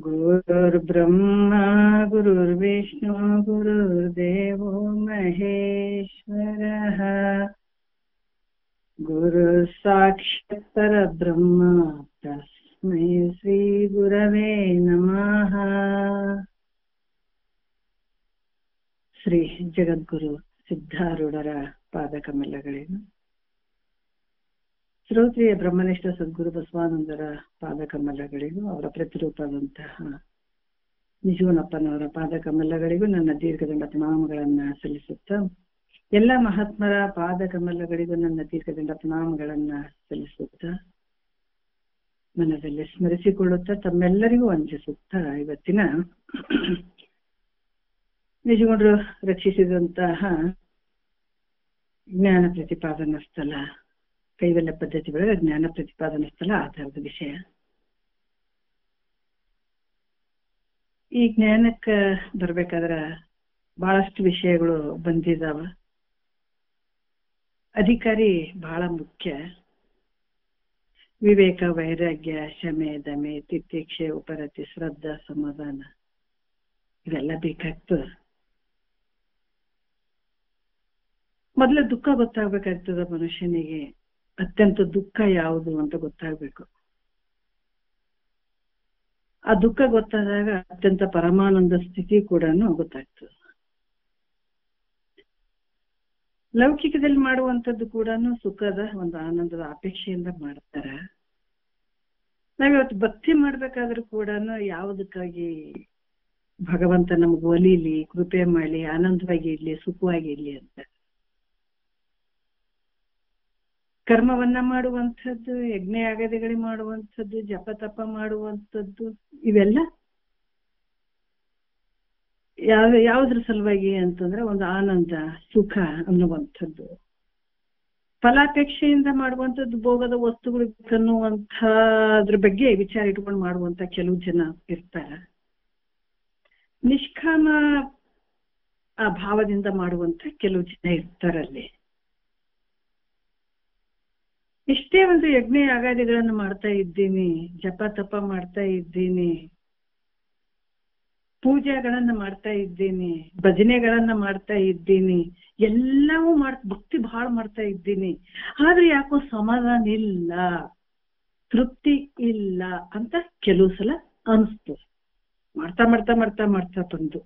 गुरुर्ब्रह्मा गुरुर्विष्णु गुरुर्देवो महेश्वरः गुरुसाक्षात् परब्रह्म तस्मै श्री गुरवे नमः। ಶ್ರೀ ಜಗದ್ಗುರು ಸಿದ್ಧಾರೂಢರ ಪಾದಕಮಲಗಳಿಗೂ, ಶ್ರೋತ್ರಿಯ ಬ್ರಹ್ಮನಿಷ್ಠ ಸದ್ಗುರು ಬಸವಾನಂದರ ಪಾದಕಮಲಗಳಿಗೂ, ಅವರ ಪ್ರತಿರೂಪದಂತಹ ನಿಜವನಪ್ಪನವರ ಪಾದಕಮಲಗಳಿಗೂ ನನ್ನ ದೀರ್ಘದಂಡ ಪ್ರಣಾಮಗಳನ್ನ ಸಲ್ಲಿಸುತ್ತಾ, ಎಲ್ಲ ಮಹಾತ್ಮರ ಪಾದಕಮಲಗಳಿಗೂ ನನ್ನ ದೀರ್ಘದಂಡ ಪ್ರಣಾಮಗಳನ್ನ ಸಲ್ಲಿಸುತ್ತಾ, ಮನದಲ್ಲಿ ಸ್ಮರಿಸಿಕೊಳ್ಳುತ್ತಾ, ತಮ್ಮೆಲ್ಲರಿಗೂ ವಂಚಿಸುತ್ತಾ, ಇವತ್ತಿನ ನಿಜಗೊಂಡ್ರು ರಕ್ಷಿಸಿದಂತಹ ಜ್ಞಾನ ಪ್ರತಿಪಾದನಾ ಸ್ಥಳ, ಕೈವಲ್ಯ ಪದ್ಧತಿಗಳ ಜ್ಞಾನ ಪ್ರತಿಪಾದನಾ ಸ್ಥಳ ಆಧಾರದ ವಿಷಯ. ಈ ಜ್ಞಾನಕ್ಕೆ ಬರ್ಬೇಕಾದ್ರೆ ಬಹಳಷ್ಟು ವಿಷಯಗಳು ಬಂದಿದಾವ. ಅಧಿಕಾರಿ ಬಹಳ ಮುಖ್ಯ. ವಿವೇಕ, ವೈರಾಗ್ಯ, ಶಮೆ, ದಮೆ, ತಿತಿಕ್ಷೆ, ಉಪರತಿ, ಶ್ರದ್ಧಾ, ಸಮಾಧಾನ ಇವೆಲ್ಲ ಬೇಕಾಗ್ತದೆ. ಮೊದಲು ದುಃಖ ಗೊತ್ತಾಗ್ಬೇಕಾಗ್ತದ ಮನುಷ್ಯನಿಗೆ. ಅತ್ಯಂತ ದುಃಖ ಯಾವುದು ಅಂತ ಗೊತ್ತಾಗ್ಬೇಕು. ಆ ದುಃಖ ಗೊತ್ತಾದಾಗ ಅತ್ಯಂತ ಪರಮಾನಂದ ಸ್ಥಿತಿ ಕೂಡ ಗೊತ್ತಾಗ್ತದೆ. ಲೌಕಿಕದಲ್ಲಿ ಮಾಡುವಂಥದ್ದು ಕೂಡ ಸುಖದ ಒಂದು ಆನಂದದ ಅಪೇಕ್ಷೆಯಿಂದ ಮಾಡ್ತಾರ. ನಾವಿವತ್ತು ಭಕ್ತಿ ಮಾಡ್ಬೇಕಾದ್ರೂ ಕೂಡ ಯಾವುದಕ್ಕಾಗಿ ಭಗವಂತ ನಮ್ಗೆ ಒಲಿಲಿ, ಕೃಪೆ ಮಾಡಲಿ, ಆನಂದವಾಗಿ ಇರ್ಲಿ, ಸುಖವಾಗಿ ಇರ್ಲಿ ಅಂತ. ಕರ್ಮವನ್ನ ಮಾಡುವಂಥದ್ದು, ಯಜ್ಞ ಯಾಗದಿಗಳಿಗೆ ಮಾಡುವಂಥದ್ದು, ಜಪ ತಪ ಮಾಡುವಂಥದ್ದು, ಇವೆಲ್ಲ ಯಾವುದ್ರ ಸಲುವಾಗಿ ಅಂತಂದ್ರೆ ಒಂದು ಆನಂದ, ಸುಖ ಅನ್ನುವಂಥದ್ದು. ಫಲಾಪೇಕ್ಷೆಯಿಂದ ಮಾಡುವಂಥದ್ದು, ಭೋಗದ ವಸ್ತುಗಳು ಅನ್ನುವಂಥದ್ರ ಬಗ್ಗೆ ವಿಚಾರ ಇಟ್ಕೊಂಡು ಮಾಡುವಂತ ಕೆಲವು ಜನ ಇರ್ತಾರ. ನಿಷ್ಕಾಮ ಆ ಭಾವದಿಂದ ಮಾಡುವಂತ ಕೆಲವು ಜನ ಇರ್ತಾರಲ್ಲಿ. ಎಷ್ಟೇ ಒಂದು ಯಜ್ಞ ಯಾಗಾದಿಗಳನ್ನು ಮಾಡ್ತಾ ಇದ್ದೀನಿ, ಜಪ ತಪ ಮಾಡ್ತಾ ಇದ್ದೀನಿ, ಪೂಜೆಗಳನ್ನ ಮಾಡ್ತಾ ಇದ್ದೀನಿ, ಭಜನೆಗಳನ್ನ ಮಾಡ್ತಾ ಇದ್ದೀನಿ, ಎಲ್ಲವೂ ಭಕ್ತಿ ಬಹಳ ಮಾಡ್ತಾ ಇದ್ದೀನಿ, ಆದ್ರೆ ಯಾಕೋ ಸಮಾಧಾನ ಇಲ್ಲ, ತೃಪ್ತಿ ಇಲ್ಲ ಅಂತ ಕೆಲವು ಸಲ ಅನಿಸ್ತು. ಮಾಡ್ತಾ ಮಾಡ್ತಾ ಮಾಡ್ತಾ ಮಾಡ್ತಾ ಬಂದು,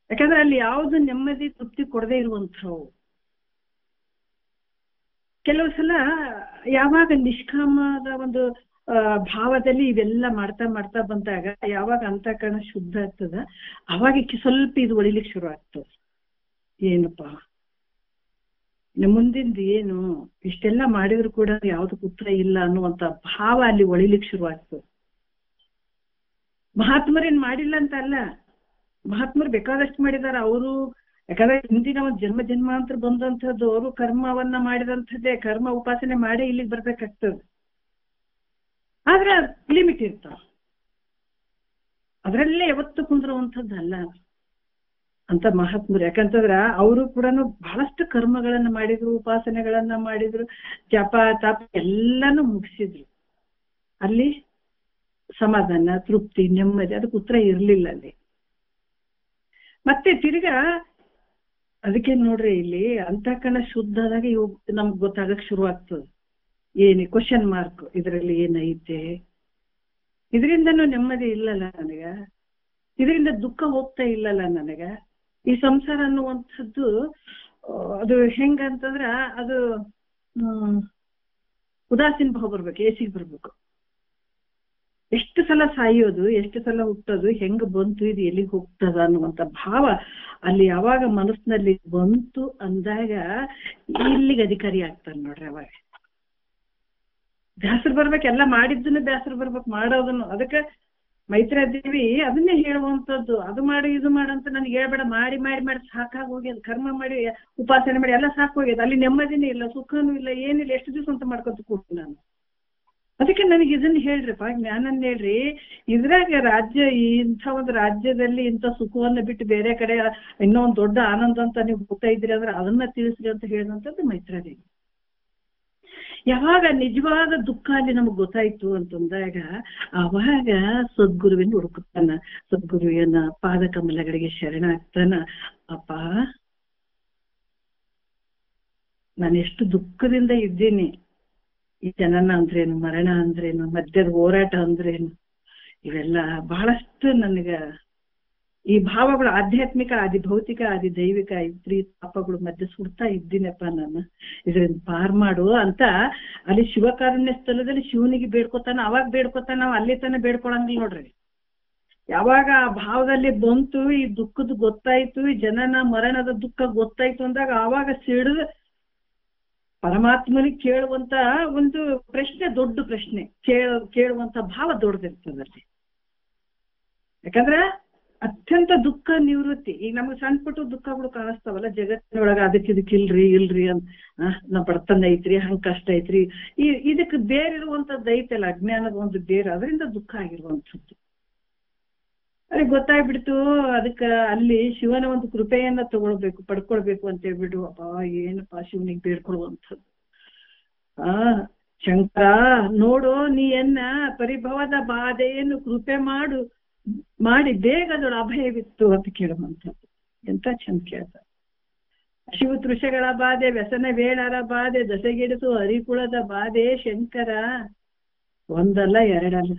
ಯಾಕಂದ್ರೆ ಅಲ್ಲಿ ಯಾವ್ದು ನೆಮ್ಮದಿ ತೃಪ್ತಿ ಕೊಡದೇ ಇರುವಂಥವು. ಕೆಲವು ಸಲ ಯಾವಾಗ ನಿಷ್ಕಾಮದ ಒಂದು ಭಾವದಲ್ಲಿ ಇವೆಲ್ಲ ಮಾಡ್ತಾ ಮಾಡ್ತಾ ಬಂದಾಗ, ಯಾವಾಗ ಅಂತಃಕರಣ ಶುದ್ಧ ಆಗ್ತದ, ಅವಾಗ ಸ್ವಲ್ಪ ಇದು ಒಳಿಲಿಕ್ಕೆ ಶುರು ಆಗ್ತದ. ಏನಪ್ಪಾ ಮುಂದಿಂದ ಏನು, ಇಷ್ಟೆಲ್ಲ ಮಾಡಿದ್ರು ಕೂಡ ಯಾವ್ದು ಉತ್ತರ ಇಲ್ಲ ಅನ್ನುವಂತ ಭಾವ ಅಲ್ಲಿ ಒಳಿಲಿಕ್ಕೆ ಶುರು ಆಗ್ತದೆ. ಮಹಾತ್ಮರೇನ್ ಮಾಡಿಲ್ಲ ಅಂತ ಅಲ್ಲ, ಮಹಾತ್ಮರು ಬೇಕಾದಷ್ಟು ಮಾಡಿದಾರ. ಅವರು ಯಾಕಂದ್ರೆ ಹಿಂದಿನ ಒಂದು ಜನ್ಮ ಜನ್ಮಾಂತರ ಬಂದಂಥದ್ದು, ಅವರು ಕರ್ಮವನ್ನ ಮಾಡಿದಂಥದ್ದೇ, ಕರ್ಮ ಉಪಾಸನೆ ಮಾಡೇ ಇಲ್ಲಿಗೆ ಬರ್ಬೇಕಾಗ್ತದೆ. ಆದ್ರೆ ಲಿಮಿಟ್ ಇರ್ತಾವ, ಅದರಲ್ಲೇ ಯಾವತ್ತು ಕುಂದ್ರುವಂಥದ್ದಲ್ಲ ಅಂತ ಮಹಾತ್ಮರು. ಯಾಕಂತಂದ್ರ ಅವರು ಕೂಡ ಬಹಳಷ್ಟು ಕರ್ಮಗಳನ್ನ ಮಾಡಿದ್ರು, ಉಪಾಸನೆಗಳನ್ನ ಮಾಡಿದ್ರು, ಜಪ ತಾಪ ಎಲ್ಲಾನು ಮುಗಿಸಿದ್ರು. ಅಲ್ಲಿ ಸಮಾಧಾನ, ತೃಪ್ತಿ, ನೆಮ್ಮದಿ ಅದಕ್ಕೆ ಉತ್ತರ ಇರ್ಲಿಲ್ಲ ಅಲ್ಲಿ. ಮತ್ತೆ ತಿರ್ಗಾ ಅದಕ್ಕೆ ನೋಡ್ರಿ, ಇಲ್ಲಿ ಅಂತಃಕರಣ ಶುದ್ಧ ಆದಾಗ ಇವು ನಮ್ಗೆ ಗೊತ್ತಾಗಕ್ ಶುರು ಆಗ್ತದೆ. ಏನಿ ಕ್ವಶನ್ ಮಾರ್ಕ್, ಇದರಲ್ಲಿ ಏನೈತೆ, ಇದರಿಂದನೂ ನೆಮ್ಮದಿ ಇಲ್ಲಲ್ಲ ನನಗ, ಇದರಿಂದ ದುಃಖ ಹೋಗ್ತಾ ಇಲ್ಲಲ್ಲ ನನಗ, ಈ ಸಂಸಾರ ಅನ್ನುವಂಥದ್ದು ಅದು ಹೆಂಗಂತಂದ್ರ ಅದು ಉದಾಸೀನ ಭಾವ ಬರ್ಬೇಕು, ಏಸಿಗೆ ಬರ್ಬೇಕು. ಎಷ್ಟು ಸಲ ಸಾಯೋದು, ಎಷ್ಟು ಸಲ ಹುಟ್ಟೋದು, ಹೆಂಗ ಬಂತು, ಇದು ಎಲ್ಲಿಗೆ ಹೋಗ್ತದ ಅನ್ನುವಂತ ಭಾವ ಅಲ್ಲಿ ಯಾವಾಗ ಮನಸ್ಸಿನಲ್ಲಿ ಬಂತು ಅಂದಾಗ ಇಲ್ಲಿಗೆ ಅಧಿಕಾರಿ ಆಗ್ತಾನೆ ನೋಡ್ರಿ. ಅವಾಗ ಬ್ಯಾಸರು ಬರ್ಬೇಕು, ಎಲ್ಲ ಮಾಡಿದ್ದನ್ನು ಬ್ಯಾಸರು ಬರ್ಬೇಕು, ಮಾಡೋದನ್ನು. ಅದಕ್ಕೆ ಮೈತ್ರಾದೇವಿ ಅದನ್ನೇ ಹೇಳುವಂಥದ್ದು, ಅದು ಮಾಡಿ ಇದು ಮಾಡಂತ ನನಗೆ ಹೇಳ್ಬೇಡ, ಮಾಡಿ ಮಾಡಿ ಮಾಡಿ ಸಾಕಾಗಿ ಹೋಗ್ಯದ, ಕರ್ಮ ಮಾಡಿ ಉಪಾಸನೆ ಮಾಡಿ ಎಲ್ಲ ಸಾಕು ಹೋಗ್ಯದ, ಅಲ್ಲಿ ನೆಮ್ಮದಿನೇ ಇಲ್ಲ, ಸುಖನೂ ಇಲ್ಲ, ಏನಿಲ್ಲ, ಎಷ್ಟು ದಿವಸ ಅಂತ ಮಾಡ್ಕೊಂತ ಕೂತು ನಾನು. ಅದಕ್ಕೆ ನನಗೆ ಇದನ್ನ ಹೇಳ್ರಿಪ್ಪ, ಜ್ಞಾನನ್ನ ಹೇಳ್ರಿ. ಇದ್ರಾಗ ರಾಜ್ಯ, ಇಂಥ ಒಂದು ರಾಜ್ಯದಲ್ಲಿ ಇಂಥ ಸುಖವನ್ನ ಬಿಟ್ಟು ಬೇರೆ ಕಡೆ ಇನ್ನೂ ಒಂದು ದೊಡ್ಡ ಆನಂದ ಅಂತ ನೀವು ಹೋಗ್ತಾ ಇದ್ರಿ ಅಂದ್ರೆ ಅದನ್ನ ತಿಳಿಸ್ರಿ ಅಂತ ಹೇಳಿದಂಥದ್ದು ಮೈತ್ರಾದೇವಿ. ಯಾವಾಗ ನಿಜವಾದ ದುಃಖ ಅಲ್ಲಿ ನಮಗ್ ಗೊತ್ತಾಯ್ತು ಅಂತಂದಾಗ ಅವಾಗ ಸದ್ಗುರುವಿನ ಹುಡುಕುತ್ತಾನ, ಸದ್ಗುರುವಿನ ಪಾದ ಕಮಲಗಳಿಗೆ ಶರಣಾಗ್ತಾನ. ಅಪ್ಪ, ನಾನು ಎಷ್ಟು ದುಃಖದಿಂದ ಇದ್ದೀನಿ, ಈ ಜನನ ಅಂದ್ರೇನು, ಮರಣ ಅಂದ್ರೇನು, ಮಧ್ಯದ ಹೋರಾಟ ಅಂದ್ರೇನು, ಇವೆಲ್ಲ ಬಹಳಷ್ಟು ನನಗ ಈ ಭಾವಗಳು ಆಧ್ಯಾತ್ಮಿಕ, ಆದಿ ಭೌತಿಕ, ಆದಿ ದೈವಿಕ ಇದ್ರಿ ಪಾಪಗಳು ಮಧ್ಯೆ ಸುಡ್ತಾ ಇದ್ದೀನಪ್ಪ, ನಾನು ಇದರಿಂದ ಪಾರ್ ಮಾಡು ಅಂತ ಅಲ್ಲಿ ಶಿವಕಾರುಣ್ಯ ಸ್ಥಳದಲ್ಲಿ ಶಿವನಿಗೆ ಬೇಡ್ಕೊತಾನ. ಅವಾಗ ಬೇಡ್ಕೊತಾನ, ನಾವು ಅಲ್ಲಿ ತಾನೇ ಬೇಡ್ಕೊಳಂಗಿಲ್ಲ ನೋಡ್ರಿ. ಯಾವಾಗ ಆ ಭಾವದಲ್ಲಿ ಬಂತು, ಈ ದುಃಖದ ಗೊತ್ತಾಯ್ತು, ಈ ಜನನ ಮರಣದ ದುಃಖ ಗೊತ್ತಾಯ್ತು ಅಂದಾಗ ಆವಾಗ ಸಿಡಿದು ಪರಮಾತ್ಮನಿಗೆ ಕೇಳುವಂತ ಒಂದು ಪ್ರಶ್ನೆ, ದೊಡ್ಡ ಪ್ರಶ್ನೆ, ಕೇಳುವಂತ ಭಾವ ದೊಡ್ಡದಿರ್ತದಲ್ಲಿ. ಯಾಕಂದ್ರೆ ಅತ್ಯಂತ ದುಃಖ ನಿವೃತ್ತಿ. ಈಗ ನಮ್ಗೆ ಸಣ್ಣ ಪುಟ್ಟು ದುಃಖಗಳು ಕಾಣಿಸ್ತಾವಲ್ಲ ಜಗತ್ತಿನೊಳಗ, ಅದಕ್ಕೆ ಇಲ್ರಿ ಅಂತ, ನಮ್ ಬಡತನ ಐತ್ರಿ, ಹಂಗ ಕಷ್ಟ ಐತ್ರಿ, ಇದಕ್ಕೆ ಬೇರೆ ಇರುವಂತದ್ದು ಐತಲ್ಲ, ಅಜ್ಞಾನದ ಒಂದು ಬೇರೆ, ಅದರಿಂದ ದುಃಖ ಆಗಿರುವಂಥದ್ದು. ಅದಕ್ಕೆ ಗೊತ್ತಾಗ್ಬಿಡ್ತು. ಅದಕ್ಕ ಅಲ್ಲಿ ಶಿವನ ಒಂದು ಕೃಪೆಯನ್ನ ತಗೊಳ್ಬೇಕು, ಪಡ್ಕೊಳ್ಬೇಕು ಅಂತ ಹೇಳ್ಬಿಡು. ಅಪ್ಪ, ಏನಪ್ಪಾ ಶಿವನಿಗೆ ಬೇಡ್ಕೊಳ್ಳುವಂಥದ್ದು. ಶಂಕರ ನೋಡು, ನೀಯನ್ನ ಪರಿಭವದ ಬಾಧೆಯನ್ನು ಕೃಪೆ ಮಾಡಿ ಬೇಗದೊಳ ಅಭಯವಿತ್ತು ಅಂತ ಕೇಳುವಂಥದ್ದು. ಎಂತ ಚಂದ ಕೇಳ್ತಾರೆ. ಶಿವ ತೃಷಗಳ ಬಾಧೆ, ವ್ಯಸನ ವೇಳರ ಬಾಧೆ, ದಸೆಗೆಡಿಸು ಹರಿಕುಳದ ಬಾಧೆ ಶಂಕರ ಒಂದಲ್ಲ ಎರಡಲ್ಲ.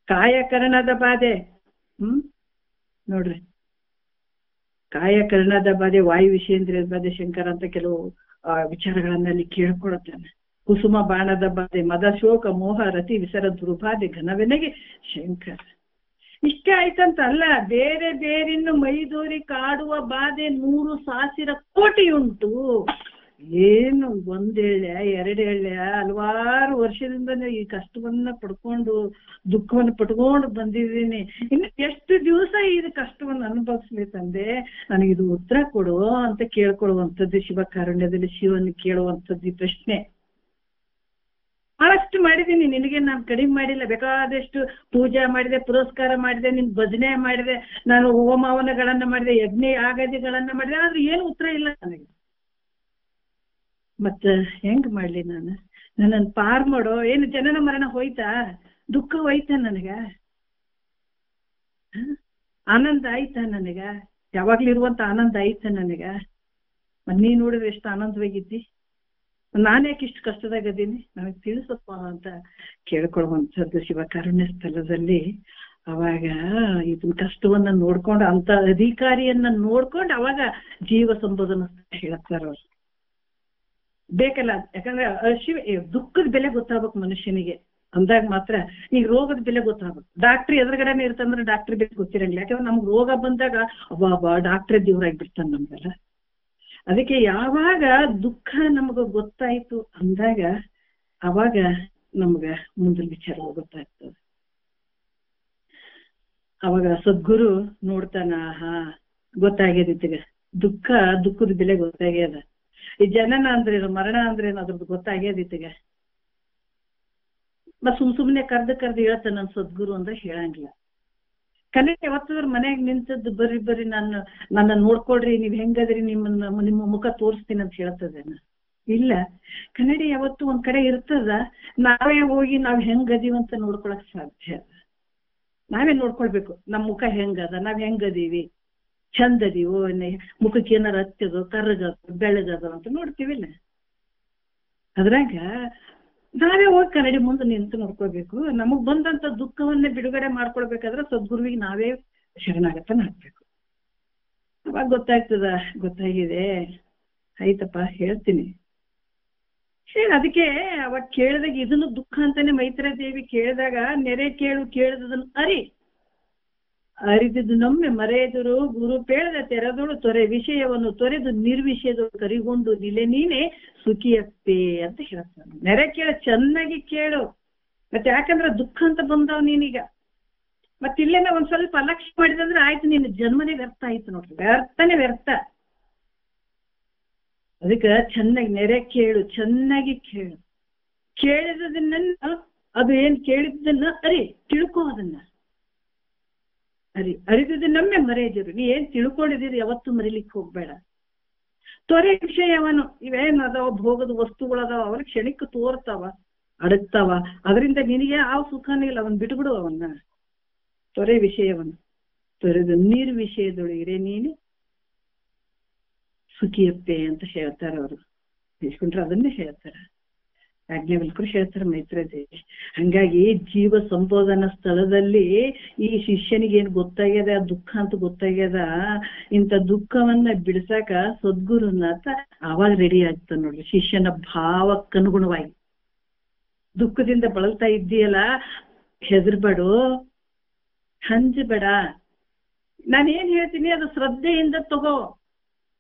ಕಾಯಕರಣದ ಬಾಧೆ, ನೋಡ್ರಿ, ಕಾಯಕರಣದ ಬಾಧೆ, ವಾಯು ವಿಷೇಂದ್ರಿಯದ ಬಾಧೆ ಶಂಕರ ಅಂತ ಕೆಲವು ವಿಚಾರಗಳನ್ನ ಅಲ್ಲಿ ಕೇಳ್ಕೊಳತ್ತಾನೆ. ಕುಸುಮ ಬಾಣದ ಬಾಧೆ, ಮದ ಶೋಕ ಮೋಹ ರತಿ ವಿಸರ ದುರ್ಬಾಧೆ ಘನವೆನಗೆ ಶಂಕರ. ಇಷ್ಟೇ ಆಯ್ತಂತ ಅಲ್ಲ, ಬೇರೆ ಬೇರಿನ್ನು ಮೈದೋರಿ ಕಾಡುವ ಬಾಧೆ 100,000 ಕೋಟಿ ಉಂಟು. ಏನು ಒಂದೇಳ್ಯ ಎರಡೇಳ್ಯ ಹಲವಾರು ವರ್ಷದಿಂದ ಈ ಕಷ್ಟವನ್ನ ಪಡ್ಕೊಂಡು ದುಃಖವನ್ನು ಪಡ್ಕೊಂಡು ಬಂದಿದ್ದೀನಿ. ಇನ್ನು ಎಷ್ಟು ದಿವಸ ಇದು ಕಷ್ಟವನ್ನು ಅನುಭವಿಸ್ಲಿ ತಂದೆ, ನನಗಿದು ಉತ್ತರ ಕೊಡು ಅಂತ ಕೇಳ್ಕೊಳ್ಳುವಂಥದ್ದು ಶಿವಕಾರುಣ್ಯದಲ್ಲಿ ಶಿವನ್ ಕೇಳುವಂಥದ್ದು ಈ ಪ್ರಶ್ನೆ. ಬಹಳಷ್ಟು ಮಾಡಿದ್ದೀನಿ, ನಿನಗೆ ನಾನು ಕಡಿಮೆ ಮಾಡಿಲ್ಲ. ಬೇಕಾದಷ್ಟು ಪೂಜೆ ಮಾಡಿದೆ, ಪುರಸ್ಕಾರ ಮಾಡಿದೆ, ನಿನ್ ಭಜನೆ ಮಾಡಿದೆ, ನಾನು ಹೋಮವನಗಳನ್ನ ಮಾಡಿದೆ, ಯಜ್ಞ ಯಾಗಾದಿಗಳನ್ನ ಮಾಡಿದೆ, ಆದ್ರೆ ಏನು ಉತ್ತರ ಇಲ್ಲ ನನಗೆ. ಮತ್ತ ಹೆಂಗ್ ಮಾಡ್ಲಿ ನಾನು? ನನ್ನನ್ನು ಪಾರ್ ಮಾಡೋ. ಏನು ಜನನ ಮರಣ ಹೋಯ್ತಾ? ದುಃಖ ಹೋಯ್ತಾ ನನಗ? ಆನಂದ ಆಯ್ತಾ ನನಗ? ಯಾವಾಗ್ಲೂ ಇರುವಂತ ಆನಂದ ಆಯ್ತಾ ನನಗ? ನೀ ನೋಡಿದ್ರೆ ಎಷ್ಟು ಆನಂದವಾಗಿದ್ದಿ, ನಾನ್ಯಾಕೆ ಇಷ್ಟು ಕಷ್ಟದಾಗದೀನಿ, ನನಗೆ ತಿಳಿಸಪ್ಪ ಅಂತ ಕೇಳ್ಕೊಳ್ಳುವಂಥದ್ದು ಶಿವಕಾರುಣ್ಯ ಸ್ಥಳದಲ್ಲಿ. ಅವಾಗ ಇದನ್ನ ಕಷ್ಟವನ್ನ ನೋಡ್ಕೊಂಡು, ಅಂತ ಅಧಿಕಾರಿಯನ್ನ ನೋಡ್ಕೊಂಡು ಅವಾಗ ಜೀವ ಸಂಬೋಧನ ಹೇಳ್ತಾರ ಅವ್ರು. ಬೇಕಲ್ಲ, ಯಾಕಂದ್ರೆ ದುಃಖದ ಬೆಲೆ ಗೊತ್ತಾಗ್ಬೇಕು ಮನುಷ್ಯನಿಗೆ ಅಂದಾಗ ಮಾತ್ರ. ಈಗ ರೋಗದ ಬೆಲೆ ಗೊತ್ತಾಗ್ಬೇಕು. ಡಾಕ್ಟ್ರಿ ಎದುರುಗಡೆನೆ ಇರ್ತಂದ್ರೆ ಡಾಕ್ಟ್ರಿ ಬೆಲೆ ಗೊತ್ತಿರಂಗಿಲ್ಲ. ಯಾಕಂದ್ರೆ ನಮ್ಗೆ ರೋಗ ಬಂದಾಗ ಅಬ್ಬಾ ಡಾಕ್ಟ್ರೇ ದೇವ್ರಾಗ್ಬಿಡ್ತಾನೆ ನಮ್ಗೆಲ್ಲ. ಅದಕ್ಕೆ ಯಾವಾಗ ದುಃಖ ನಮಗ ಗೊತ್ತಾಯ್ತು ಅಂದಾಗ ಅವಾಗ ನಮ್ಗ ಮುಂದಿನ ವಿಚಾರ ಗೊತ್ತಾಗ್ತದೆ. ಅವಾಗ ಸದ್ಗುರು ನೋಡ್ತಾನ, ಗೊತ್ತಾಗ್ಯದಿತ್ತೀಗ ದುಃಖದ ಬೆಲೆ ಗೊತ್ತಾಗ್ಯದ. ಈ ಜನನ ಅಂದ್ರೇನು, ಮರಣ ಅಂದ್ರೇನು ಅದ್ರದ್ದು ಗೊತ್ತಾಗ್ಯದಿತ್ತೀಗ. ಮತ್ ಸುಮ್ನೆ ಕರ್ದು ಹೇಳ್ತಾನ ನನ್ ಸದ್ಗುರು ಅಂದ್ರೆ ಹೇಳಂಗಿಲ್ಲ. ಕನ್ನಡ ಯಾವತ್ತಾದ್ರೂ ಮನ್ಯಾಗ ನಿಂತದ್ದು ಬರ್ರಿ ನನ್ನ ನೋಡ್ಕೊಳ್ರಿ, ನೀವ್ ಹೆಂಗದ್ರಿ, ನಿಮ್ಮ ಮುಖ ತೋರಿಸ್ತೀನಿ ಅಂತ ಹೇಳ್ತದೇನ? ಇಲ್ಲ. ಕನ್ನಡಿ ಯಾವತ್ತು ಒಂದ್ ಕಡೆ ಇರ್ತದ, ನಾವೇ ಹೋಗಿ ನಾವ್ ಹೆಂಗದೀವಿ ಅಂತ ನೋಡ್ಕೊಳಕ್ ಸಾಧ್ಯ. ನಾವೇ ನೋಡ್ಕೊಳ್ಬೇಕು ನಮ್ ಮುಖ ಹೆಂಗದ, ನಾವ್ ಹೆಂಗದೀವಿ, ಚಂದದೀವೋ, ಮುಖಕ್ಕೆ ಏನಾರ ಹತ್ತದೋ, ಕರ್ಗದ ಬೆಳಗದ ಅಂತ ನೋಡ್ತೀವಿಲ್ಲ. ಅದ್ರಾಗ ನಾವೇ ಹೋಗಿ ಕನ್ನಡಿ ಮುಂದೆ ನಿಂತು ನೋಡ್ಕೋಬೇಕು. ನಮಗ್ ಬಂದಂತ ದುಃಖವನ್ನೇ ಬಿಡುಗಡೆ ಮಾಡ್ಕೊಳ್ಬೇಕಾದ್ರೆ ಸದ್ಗುರುವಿಗೆ ನಾವೇ ಶರಣಾಗತನ ಹಾಕ್ಬೇಕು. ಅವಾಗ ಗೊತ್ತಾಗಿದೆ, ಆಯ್ತಪ್ಪ ಹೇಳ್ತೀನಿ ಹೇಳಿ. ಅದಕ್ಕೆ ಅವಾಗ ಕೇಳಿದಾಗ ಇದನ್ನು ದುಃಖ ಅಂತಾನೆ ಮೈತ್ರಾ ದೇವಿ ಕೇಳಿದಾಗ, ನೆರೆ ಕೇಳಿದದನ್ನು ಅರಿದಿದ್ದು ನೊಮ್ಮೆ ಮರೆಯದರು ಗುರು ಪೇಳದ ತೆರೆದೋಳು ತೊರೆ ವಿಷಯವನ್ನು ತೊರೆದು ನಿರ್ವಿಷಯದೊಳು ಕರಿಗೊಂಡು ನಿಲೆ ನೀನೆ ಸುಖಿಯಪ್ಪೆ ಅಂತ ಹೇಳ್ತಾನೆ. ನೆರೆ ಚೆನ್ನಾಗಿ ಕೇಳು. ಮತ್ತೆ ಯಾಕಂದ್ರೆ ದುಃಖ ಅಂತ ಬಂದಾವ್ ನೀನೀಗ. ಮತ್ತೆ ಇಲ್ಲೇನ ಒಂದ್ ಸ್ವಲ್ಪ ಅಲಕ್ಷ್ಯ ಮಾಡಿದಂದ್ರೆ ಆಯ್ತು, ನಿನ್ನ ಜನ್ಮನೇ ವ್ಯರ್ಥ ಆಯ್ತು ನೋಡ್ರಿ, ವ್ಯರ್ಥನೇ ವ್ಯರ್ಥ. ಅದಕ್ಕೆ ಚೆನ್ನಾಗಿ ನೆರೆ ಕೇಳು, ಚೆನ್ನಾಗಿ ಕೇಳಿದದನ್ನ ಅದು ಏನ್ ಕೇಳಿದ್ದನ್ನ ತಿಳ್ಕೋ. ಅದನ್ನ ಅರಿದಿದ್ದು ನಮ್ಮೆ ಮರೆಯದಿರು. ನೀ ಏನ್ ತಿಳ್ಕೊಂಡಿದ್ದೀರಿ ಯಾವತ್ತೂ ಮರಿಲಿಕ್ಕೆ ಹೋಗ್ಬೇಡ. ತೊರೆ ವಿಷಯವನು ಇವೇನದಾವ ಭೋಗದ ವಸ್ತುಗಳದಾವ ಅವ್ರ ಕ್ಷಣಿಕ ತೋರ್ತಾವ ಅಡಗ್ತಾವ, ಅದರಿಂದ ನಿನಗೆ ಆ ಸುಖನೇ ಇಲ್ಲ, ಅವನ್ ಬಿಟ್ಬಿಡು ಅವನ್ನ. ತೊರೆ ವಿಷಯವನ್ನು ತೊರೆದು ನೀರು ವಿಷಯದೊಳಗಿರೆ ನೀನು ಸುಖಿಯಪ್ಪೆ ಅಂತ ಹೇಳ್ತಾರ ಅವರು. ಇಸ್ಕೊಂಡ್ರೆ ಅದನ್ನೇ ಹೇಳ್ತಾರ, ಯಾಜ್ಞವಲ್ಕರು ಹೇಳ್ತಾರೆ ಮೈತ್ರೇಯದೇವಿ. ಹಂಗಾಗಿ ಜೀವ ಸಂಬೋಧನಾ ಸ್ಥಳದಲ್ಲಿ ಈ ಶಿಷ್ಯನಿಗೆ ಏನ್ ಗೊತ್ತಾಗ್ಯದ ದುಃಖ ಅಂತ ಗೊತ್ತಾಗ್ಯದ, ಇಂಥ ದುಃಖವನ್ನ ಬಿಡ್ಸಾಕ ಸದ್ಗುರುನಾಥ ಆವಾಗ ರೆಡಿ ಆಗ್ತಾನ ನೋಡ್ರಿ. ಶಿಷ್ಯನ ಭಾವಕ್ಕನುಗುಣವಾಗಿ ದುಃಖದಿಂದ ಬಳಲ್ತಾ ಇದ್ದೀಯಲ್ಲ, ಹೆದರ್ಬೇಡು, ಹಂಜಬೇಡ, ನಾನೇನ್ ಹೇಳ್ತೀನಿ ಅದು ಶ್ರದ್ಧೆಯಿಂದ ತಗೋ,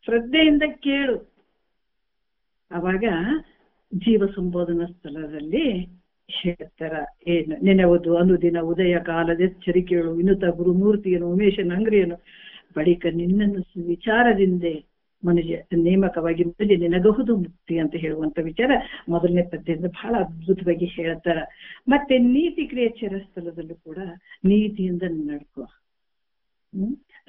ಶ್ರದ್ಧೆಯಿಂದ ಕೇಳು. ಅವಾಗ ಜೀವ ಸಂಬೋಧನಾ ಸ್ಥಳದಲ್ಲಿ ಹೇಳ್ತಾರ ಏನು, ನೆನೆವುದು ಅನುದಿನ ಉದಯ ಕಾಲದ ಎಚ್ಚರಿಕೆಗಳು ವಿನುತ ಗುರುಮೂರ್ತಿಯನ್ನು ಉಮೇಶನ ಅಂಗ್ರಿಯನು ಬಳಿಕ ನಿನ್ನನ್ನು ವಿಚಾರದಿಂದೆ ಮನುಷ್ಯ ನೇಮಕವಾಗಿ ಮನುಷ್ಯ ನಿನಗಹುದು ಮುಕ್ತಿ ಅಂತ ಹೇಳುವಂತ ವಿಚಾರ ಮೊದಲನೇ ಪದ್ಯದಿಂದ ಬಹಳ ಅದ್ಭುತವಾಗಿ ಹೇಳ್ತಾರ. ಮತ್ತೆ ನೀತಿ ಕ್ರಿಯೆಚರ ಸ್ಥಳದಲ್ಲೂ ಕೂಡ ನೀತಿಯಿಂದ ನಡ್ಕೋ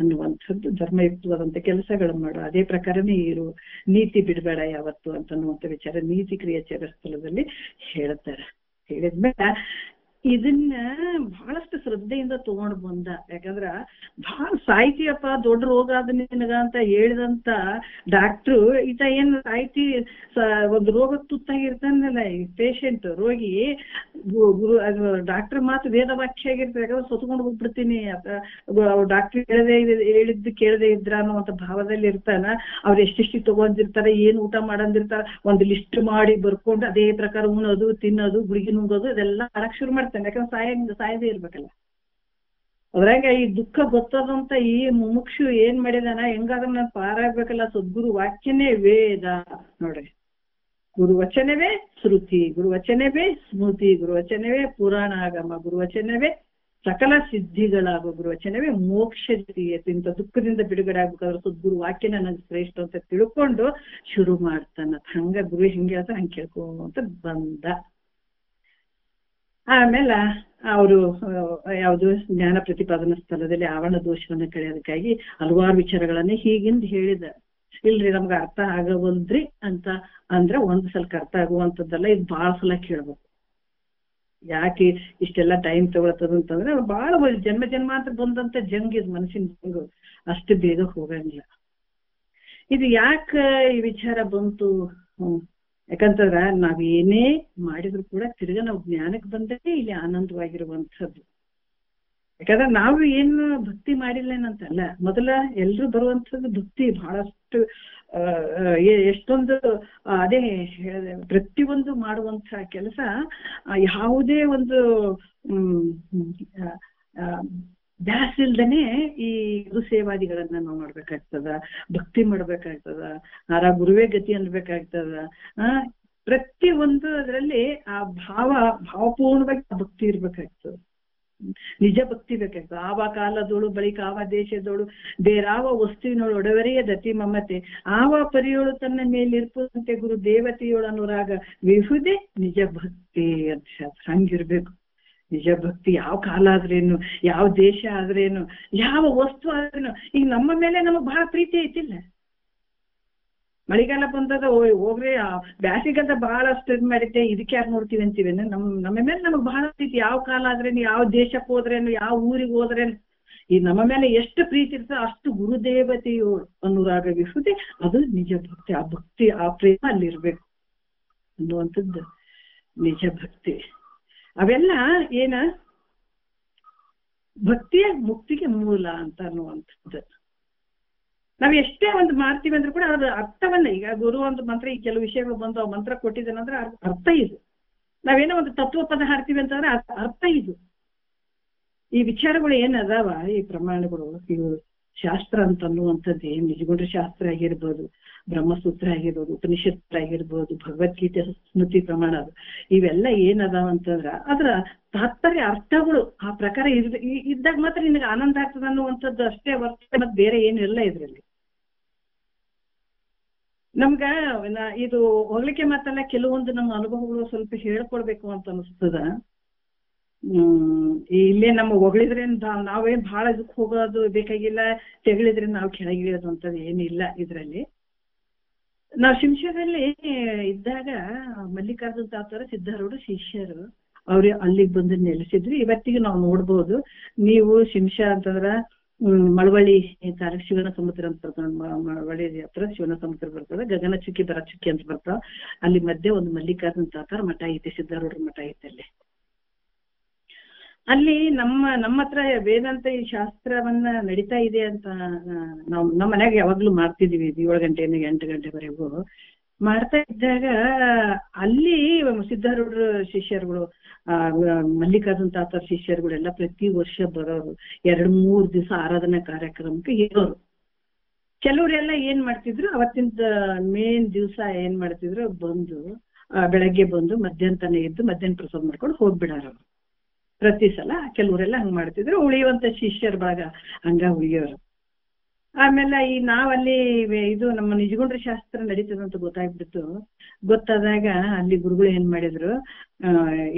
ಅನ್ನುವಂಥದ್ದು, ಧರ್ಮಯುಕ್ತವಾದಂತ ಕೆಲಸಗಳನ್ನು ಮಾಡು, ಅದೇ ಪ್ರಕಾರನೇ ಇರು, ನೀತಿ ಬಿಡಬೇಡ ಯಾವತ್ತು ಅಂತನ್ನುವಂಥ ವಿಚಾರ ನೀತಿ ಕ್ರಿಯೆಚರ ಸ್ಥಳದಲ್ಲಿ ಹೇಳ್ತಾರೆ. ಹೇಳಿದ್ಮೇಲೆ ಇದನ್ನ ಬಹಳಷ್ಟು ಶ್ರದ್ಧೆಯಿಂದ ತಗೊಂಡು ಬಂದ. ಯಾಕಂದ್ರ ಬಹಳ ಸಾಯ್ತಿಯಪ್ಪ ದೊಡ್ಡ ರೋಗ ಆದ ನಿನಗ ಅಂತ ಹೇಳಿದಂತ ಡಾಕ್ಟ್ರು ಈತ ಏನ್ ಸಾಯ್ತಿ ಒಂದು ರೋಗ ತುತ್ತಾಗಿರ್ತಾನಲ್ಲ ಈ ಪೇಷಂಟ್ ರೋಗಿ, ಡಾಕ್ಟರ್ ಮಾತು ವೇದ ವಾಕ್ಯ ಆಗಿರ್ತಾರೆ, ಯಾಕಂದ್ರೆ ಸತ್ಕೊಂಡು ಹೋಗ್ಬಿಡ್ತೀನಿ ಡಾಕ್ಟರ್ ಹೇಳಿದ್ದು ಕೇಳದೆ ಇದ್ರ ಅನ್ನುವಂತ ಭಾವದಲ್ಲಿ ಇರ್ತಾನ. ಅವ್ರು ಎಷ್ಟೆಷ್ಟು ತಗೊಂಡಿರ್ತಾರೆ, ಏನ್ ಊಟ ಮಾಡಂದಿರ್ತಾರ, ಒಂದು ಲಿಸ್ಟ್ ಮಾಡಿ ಬರ್ಕೊಂಡು ಅದೇ ಪ್ರಕಾರ ಉಣ್ಣೋದು ತಿನ್ನೋದು ಗುಳಿಗೆ ನುಂಗೋದು ಇದೆಲ್ಲ ಮಾಡಕ್ ಶುರು ಮಾಡ್ತಾನೆ. ಯಾಕಂದ್ರೆ ಸಾಯದೇ ಇರ್ಬೇಕಲ್ಲ. ಅದ್ರಾಗ ಈ ದುಃಖ ಗೊತ್ತದಂತ ಈ ಮುಮುಕ್ಷು ಏನ್ ಮಾಡಿದಾನ, ಹೆಂಗಾದ್ರೂ ನಾನು ಪಾರಾಗ್ಬೇಕಲ್ಲ, ಸದ್ಗುರು ವಾಕ್ಯನೇ ವೇದ ನೋಡ್ರಿ. ಗುರುವಚನವೇ ಶ್ರುತಿ, ಗುರುವಚನವೇ ಸ್ಮೃತಿ, ಗುರುವಚನವೇ ಪುರಾಣಾಗಮ, ಗುರುವಚನವೇ ಸಕಲ ಸಿದ್ಧಿಗಳಾಗೋ, ಗುರುವಚನವೇ ಮೋಕ್ಷ ಜೀಯತೆ. ಇಂಥ ದುಃಖದಿಂದ ಬಿಡುಗಡೆ ಆಗ್ಬೇಕಾದ್ರೆ ಸದ್ಗುರು ವಾಕ್ಯನ ನನಗೆ ಶ್ರೇಷ್ಠ ಅಂತ ತಿಳ್ಕೊಂಡು ಶುರು ಮಾಡ್ತಾನ. ಹಂಗ ಗುರು ಹೆಂಗೆ ಹೇಳ್ತಾರ ಹಂಗೆ ಕೇಳ್ಕೊಂತ ಬಂದ. ಆಮೇಲೆ ಅವರು ಯಾವುದು ಜ್ಞಾನ ಪ್ರತಿಪಾದನಾ ಸ್ಥಳದಲ್ಲಿ ಆವರಣ ದೋಷವನ್ನ ಕಳೆಯೋದಕ್ಕಾಗಿ ಹಲವಾರು ವಿಚಾರಗಳನ್ನೇ ಹೀಗಿಂದ ಹೇಳಿದ. ಇಲ್ರಿ ನಮ್ಗೆ ಅರ್ಥ ಆಗವಲ್ದ್ರಿ ಅಂತ ಅಂದ್ರೆ ಒಂದ್ ಸಲ ಅರ್ಥ ಆಗುವಂಥದ್ದಲ್ಲ, ಇದು ಬಹಳ ಸಲ ಕೇಳ್ಬೇಕು. ಯಾಕೆ ಇಷ್ಟೆಲ್ಲ ಟೈಮ್ ತಗೊಳತ್ತದಂತಂದ್ರೆ ಬಹಳ ಜನ್ಮ ಜನ್ಮಾಂತರ ಬಂದಂತ ಜಂಗ್ ಇದು, ಮನಸ್ಸಿನ ಜಂಗು, ಅಷ್ಟು ಬೇಗ ಹೋಗಂಗಿಲ್ಲ. ಇದು ಯಾಕ ಈ ವಿಚಾರ ಬಂತು? ಯಾಕಂತಂದ್ರ ನಾವ್ ಏನೇ ಮಾಡಿದ್ರು ಕೂಡ ತಿರ್ಗಾ ನಾವು ಜ್ಞಾನಕ್ಕೆ ಬಂದರೆ ಇಲ್ಲಿ ಆನಂದವಾಗಿರುವಂಥದ್ದು. ಯಾಕಂದ್ರೆ ನಾವು ಏನು ಭಕ್ತಿ ಮಾಡಿಲ್ಲೇನಂತಲ್ಲ, ಮೊದಲ ಎಲ್ರು ಬರುವಂಥದ್ದು ಭಕ್ತಿ ಬಹಳಷ್ಟು ಎಷ್ಟೊಂದು ಅದೇ ಪ್ರತಿಯೊಂದು ಮಾಡುವಂತ ಕೆಲಸ ಯಾವುದೇ ಒಂದು ಬ್ಯಾಸಿಲ್ದನೆ ಈ ಗುರು ಸೇವಾದಿಗಳನ್ನ ನಾವು ಮಾಡ್ಬೇಕಾಗ್ತದ, ಭಕ್ತಿ ಮಾಡ್ಬೇಕಾಗ್ತದ, ಗುರುವೇ ಗತಿ ಅನ್ಬೇಕಾಗ್ತದ. ಪ್ರತಿ ಒಂದು ಅದರಲ್ಲಿ ಆ ಭಾವಪೂರ್ಣವಾಗಿ ಭಕ್ತಿ ಇರ್ಬೇಕಾಗ್ತದ, ನಿಜ ಭಕ್ತಿ ಬೇಕಾಗ್ತದೆ. ಆವ ಕಾಲದೋಳು ಬಳಿಕ ಆವ ದೇಶದೋಳು ಬೇರಾವ ವಸ್ತುವಿನೋಳು ಒಡವರೆಯ ದತಿ ಮಮತೆ, ಆವ ಪರಿಯೋಳು ತನ್ನ ಮೇಲಿರ್ಪುದಂತೆ ಗುರು ದೇವತೆಯೋಳು ಅನುರಾಗ ವಿಹುದೇ ನಿಜ ಭಕ್ತಿ ಅಂತ ಶಾಸ್ತ್ರ. ಹಂಗಿರ್ಬೇಕು ನಿಜ ಭಕ್ತಿ. ಯಾವ ಕಾಲ ಆದ್ರೇನು, ಯಾವ ದೇಶ ಆದ್ರೇನು, ಯಾವ ವಸ್ತು ಆದ್ರೇನು. ಈಗ ನಮ್ಮ ಮೇಲೆ ನಮಗ್ ಬಹಳ ಪ್ರೀತಿ ಐತಿಲ್ಲ, ಮಳೆಗಾಲ ಬಂದದ ಹೋಗ್ರಿ, ಬ್ಯಾಸಿಗಂತ ಬಹಳಷ್ಟು ಇದ್ ಮಾಡಿದ್ದೆ, ಇದಕ್ಕೆ ಯಾರು ನೋಡ್ತೀವಿ ಅಂತೀವಿ. ನಮ್ಮ ಮೇಲೆ ನಮಗ್ ಬಹಳ ಪ್ರೀತಿ. ಯಾವ ಕಾಲ ಆದ್ರೇನು, ಯಾವ ದೇಶಕ್ಕೆ ಹೋದ್ರೇನು, ಯಾವ ಊರಿಗೆ ಹೋದ್ರೇನು, ಈ ನಮ್ಮ ಮೇಲೆ ಎಷ್ಟು ಪ್ರೀತಿ ಇರ್ತದೆ ಅಷ್ಟು ಗುರುದೇವತೆಯು ಅನುರಾಗ ವಿಹುದೆ, ಅದು ನಿಜ ಭಕ್ತಿ. ಆ ಭಕ್ತಿ ಆ ಪ್ರೇಮ ಅಲ್ಲಿರ್ಬೇಕು ಅನ್ನುವಂಥದ್ದು ನಿಜ ಭಕ್ತಿ. ಅವೆಲ್ಲ ಏನ ಭಕ್ತಿಯ ಮುಕ್ತಿಗೆ ಮೂಲ ಅಂತ ಅನ್ನುವಂಥದ್ದು. ನಾವ್ ಎಷ್ಟೇ ಒಂದು ಮಾಡ್ತೀವಿ ಅಂದ್ರೆ ಕೂಡ ಅದು ಅರ್ಥವನ್ನ, ಈಗ ಗುರು ಒಂದು ಮಂತ್ರ, ಈ ಕೆಲವು ವಿಷಯಗಳು ಬಂದು ಆ ಮಂತ್ರ ಕೊಟ್ಟಿದ್ದೇನಂದ್ರೆ ಅರ್ಥ ಇದು. ನಾವೇನೋ ಒಂದು ತತ್ವ ಪದ ಹಾಡ್ತೀವಿ ಅಂತಂದ್ರೆ ಅರ್ಥ ಇದು. ಈ ವಿಚಾರಗಳು ಏನದಾವ, ಈ ಪ್ರಮಾಣಗಳು, ಇವು ಶಾಸ್ತ್ರ ಅಂತ ಅನ್ನುವಂಥದ್ದು ಏನ್ ನಿಜಗೊಂಡ್ರೆ ಶಾಸ್ತ್ರ ಆಗಿರ್ಬೋದು, ಬ್ರಹ್ಮಸೂತ್ರ ಆಗಿರ್ಬೋದು, ಉಪನಿಷತ್ ಆಗಿರ್ಬೋದು, ಭಗವದ್ಗೀತೆ ಸ್ಮೃತಿ ಪ್ರಮಾಣ, ಅದು ಇವೆಲ್ಲ ಏನದಾವ ಅಂತಂದ್ರ ಅದ್ರ ತಾತ್ಪರ್ಯ ಅರ್ಥಗಳು ಆ ಪ್ರಕಾರ ಇದ್ದಾಗ ಮಾತ್ರ ನಿನಗೆ ಆನಂದ ಆಗ್ತದ ಅನ್ನುವಂಥದ್ದು ಅಷ್ಟೇ ಹೊರತು ಮತ್ತೆ ಬೇರೆ ಏನಿಲ್ಲ ಇದ್ರಲ್ಲಿ. ನಮ್ಗ ಇದು ಹೋಗ್ಲಿಕ್ಕೆ ಮಾತಲ್ಲ, ಕೆಲವೊಂದು ನಮ್ಮ ಅನುಭವಗಳು ಸ್ವಲ್ಪ ಹೇಳ್ಕೊಡ್ಬೇಕು ಅಂತ ಅನಿಸ್ತದ. ಇಲ್ಲೇ ನಮ್ಮ ಹೊಗಳಿದ್ರೆ ನಾವೇನ್ ಬಹಳ ಇದಕ್ಕೆ ಹೋಗೋದು ಬೇಕಾಗಿಲ್ಲ, ತೆಗಳಿದ್ರೆ ನಾವು ಕೆಳಗಿಳಿಯೋದು ಅಂತದ್ದು ಏನಿಲ್ಲ ಇದ್ರಲ್ಲಿ. ನಾವು ಶಿಂಷದಲ್ಲಿ ಇದ್ದಾಗ ಮಲ್ಲಿಕಾರ್ಜುನ ತಾತರ ಸಿದ್ಧಾರೂಢ ಶಿಷ್ಯರು ಅವ್ರು ಅಲ್ಲಿಗೆ ಬಂದು ನೆಲೆಸಿದ್ರು. ಇವತ್ತಿಗೆ ನಾವು ನೋಡ್ಬೋದು. ನೀವು ಶಿಂಷ ಅಂತಂದ್ರ ಮಳವಳ್ಳಿ ತಾರಕ ಶಿವನ ಸಮುದ್ರ ಅಂತ ಬರ್ತದೆ, ಮಳವಳ್ಳಿ ಹತ್ರ ಶಿವನ ಸಮುದ್ರ ಬರ್ತದೆ, ಗಗನ ಚುಕ್ಕಿ ಬರ ಚುಕ್ಕಿ ಅಂತ ಬರ್ತಾವ. ಅಲ್ಲಿ ಮಧ್ಯೆ ಒಂದು ಮಲ್ಲಿಕಾರ್ಜುನ ತಾತರ ಮಠ ಐತಿ, ಸಿದ್ಧಾರೂಢರ ಮಠ ಐತೆ. ಅಲ್ಲಿ ನಮ್ಮ ಹತ್ರ ವೇದಾಂತ ಈ ಶಾಸ್ತ್ರವನ್ನ ನಡೀತಾ ಇದೆ ಅಂತ ನಾವು ನಮ್ಮ ಮನ್ಯಾಗ ಯಾವಾಗ್ಲೂ ಮಾಡ್ತಿದೀವಿ. 7 ಗಂಟೆಯಿಂದ 8 ಗಂಟೆವರೆಗೂ ಮಾಡ್ತಾ ಇದ್ದಾಗ ಅಲ್ಲಿ ಸಿದ್ಧಾರೂಢರ ಶಿಷ್ಯರುಗಳು, ಮಲ್ಲಿಕಾರ್ಜುನ ತಾತರ ಶಿಷ್ಯರುಗಳೆಲ್ಲ ಪ್ರತಿ ವರ್ಷ ಬರೋರು. 2-3 ದಿವಸ ಆರಾಧನಾ ಕಾರ್ಯಕ್ರಮಕ್ಕೆ ಇರೋರು. ಕೆಲವರೆಲ್ಲ ಏನ್ ಮಾಡ್ತಿದ್ರು, ಅವತ್ತಿನ ಮೇನ್ ದಿವಸ ಏನ್ ಮಾಡ್ತಿದ್ರು, ಬಂದು ಬೆಳಗ್ಗೆ ಬಂದು ಮಧ್ಯಾಹ್ನ ತನ ಇದ್ದು ಮಧ್ಯಾಹ್ನ ಪ್ರಸಾದ ಮಾಡ್ಕೊಂಡು ಹೋಗ್ಬಿಡಾರ ಪ್ರತಿ ಸಲ. ಕೆಲವರೆಲ್ಲ ಹಂಗ್ ಮಾಡ್ತಿದ್ರು. ಉಳಿಯುವಂತ ಶಿಷ್ಯರ ಭಾಗ ಹಂಗ ಉಳಿಯೋರು. ಆಮೇಲೆ ಈ ನಾವಲ್ಲಿ ಇದು ನಮ್ಮ ನಿಜಗುಂಡ್ರ ಶಾಸ್ತ್ರ ನಡೀತದಂತ ಗೊತ್ತಾಗ್ಬಿಡ್ತು. ಗೊತ್ತಾದಾಗ ಅಲ್ಲಿ ಗುರುಗಳು ಏನ್ ಮಾಡಿದ್ರು,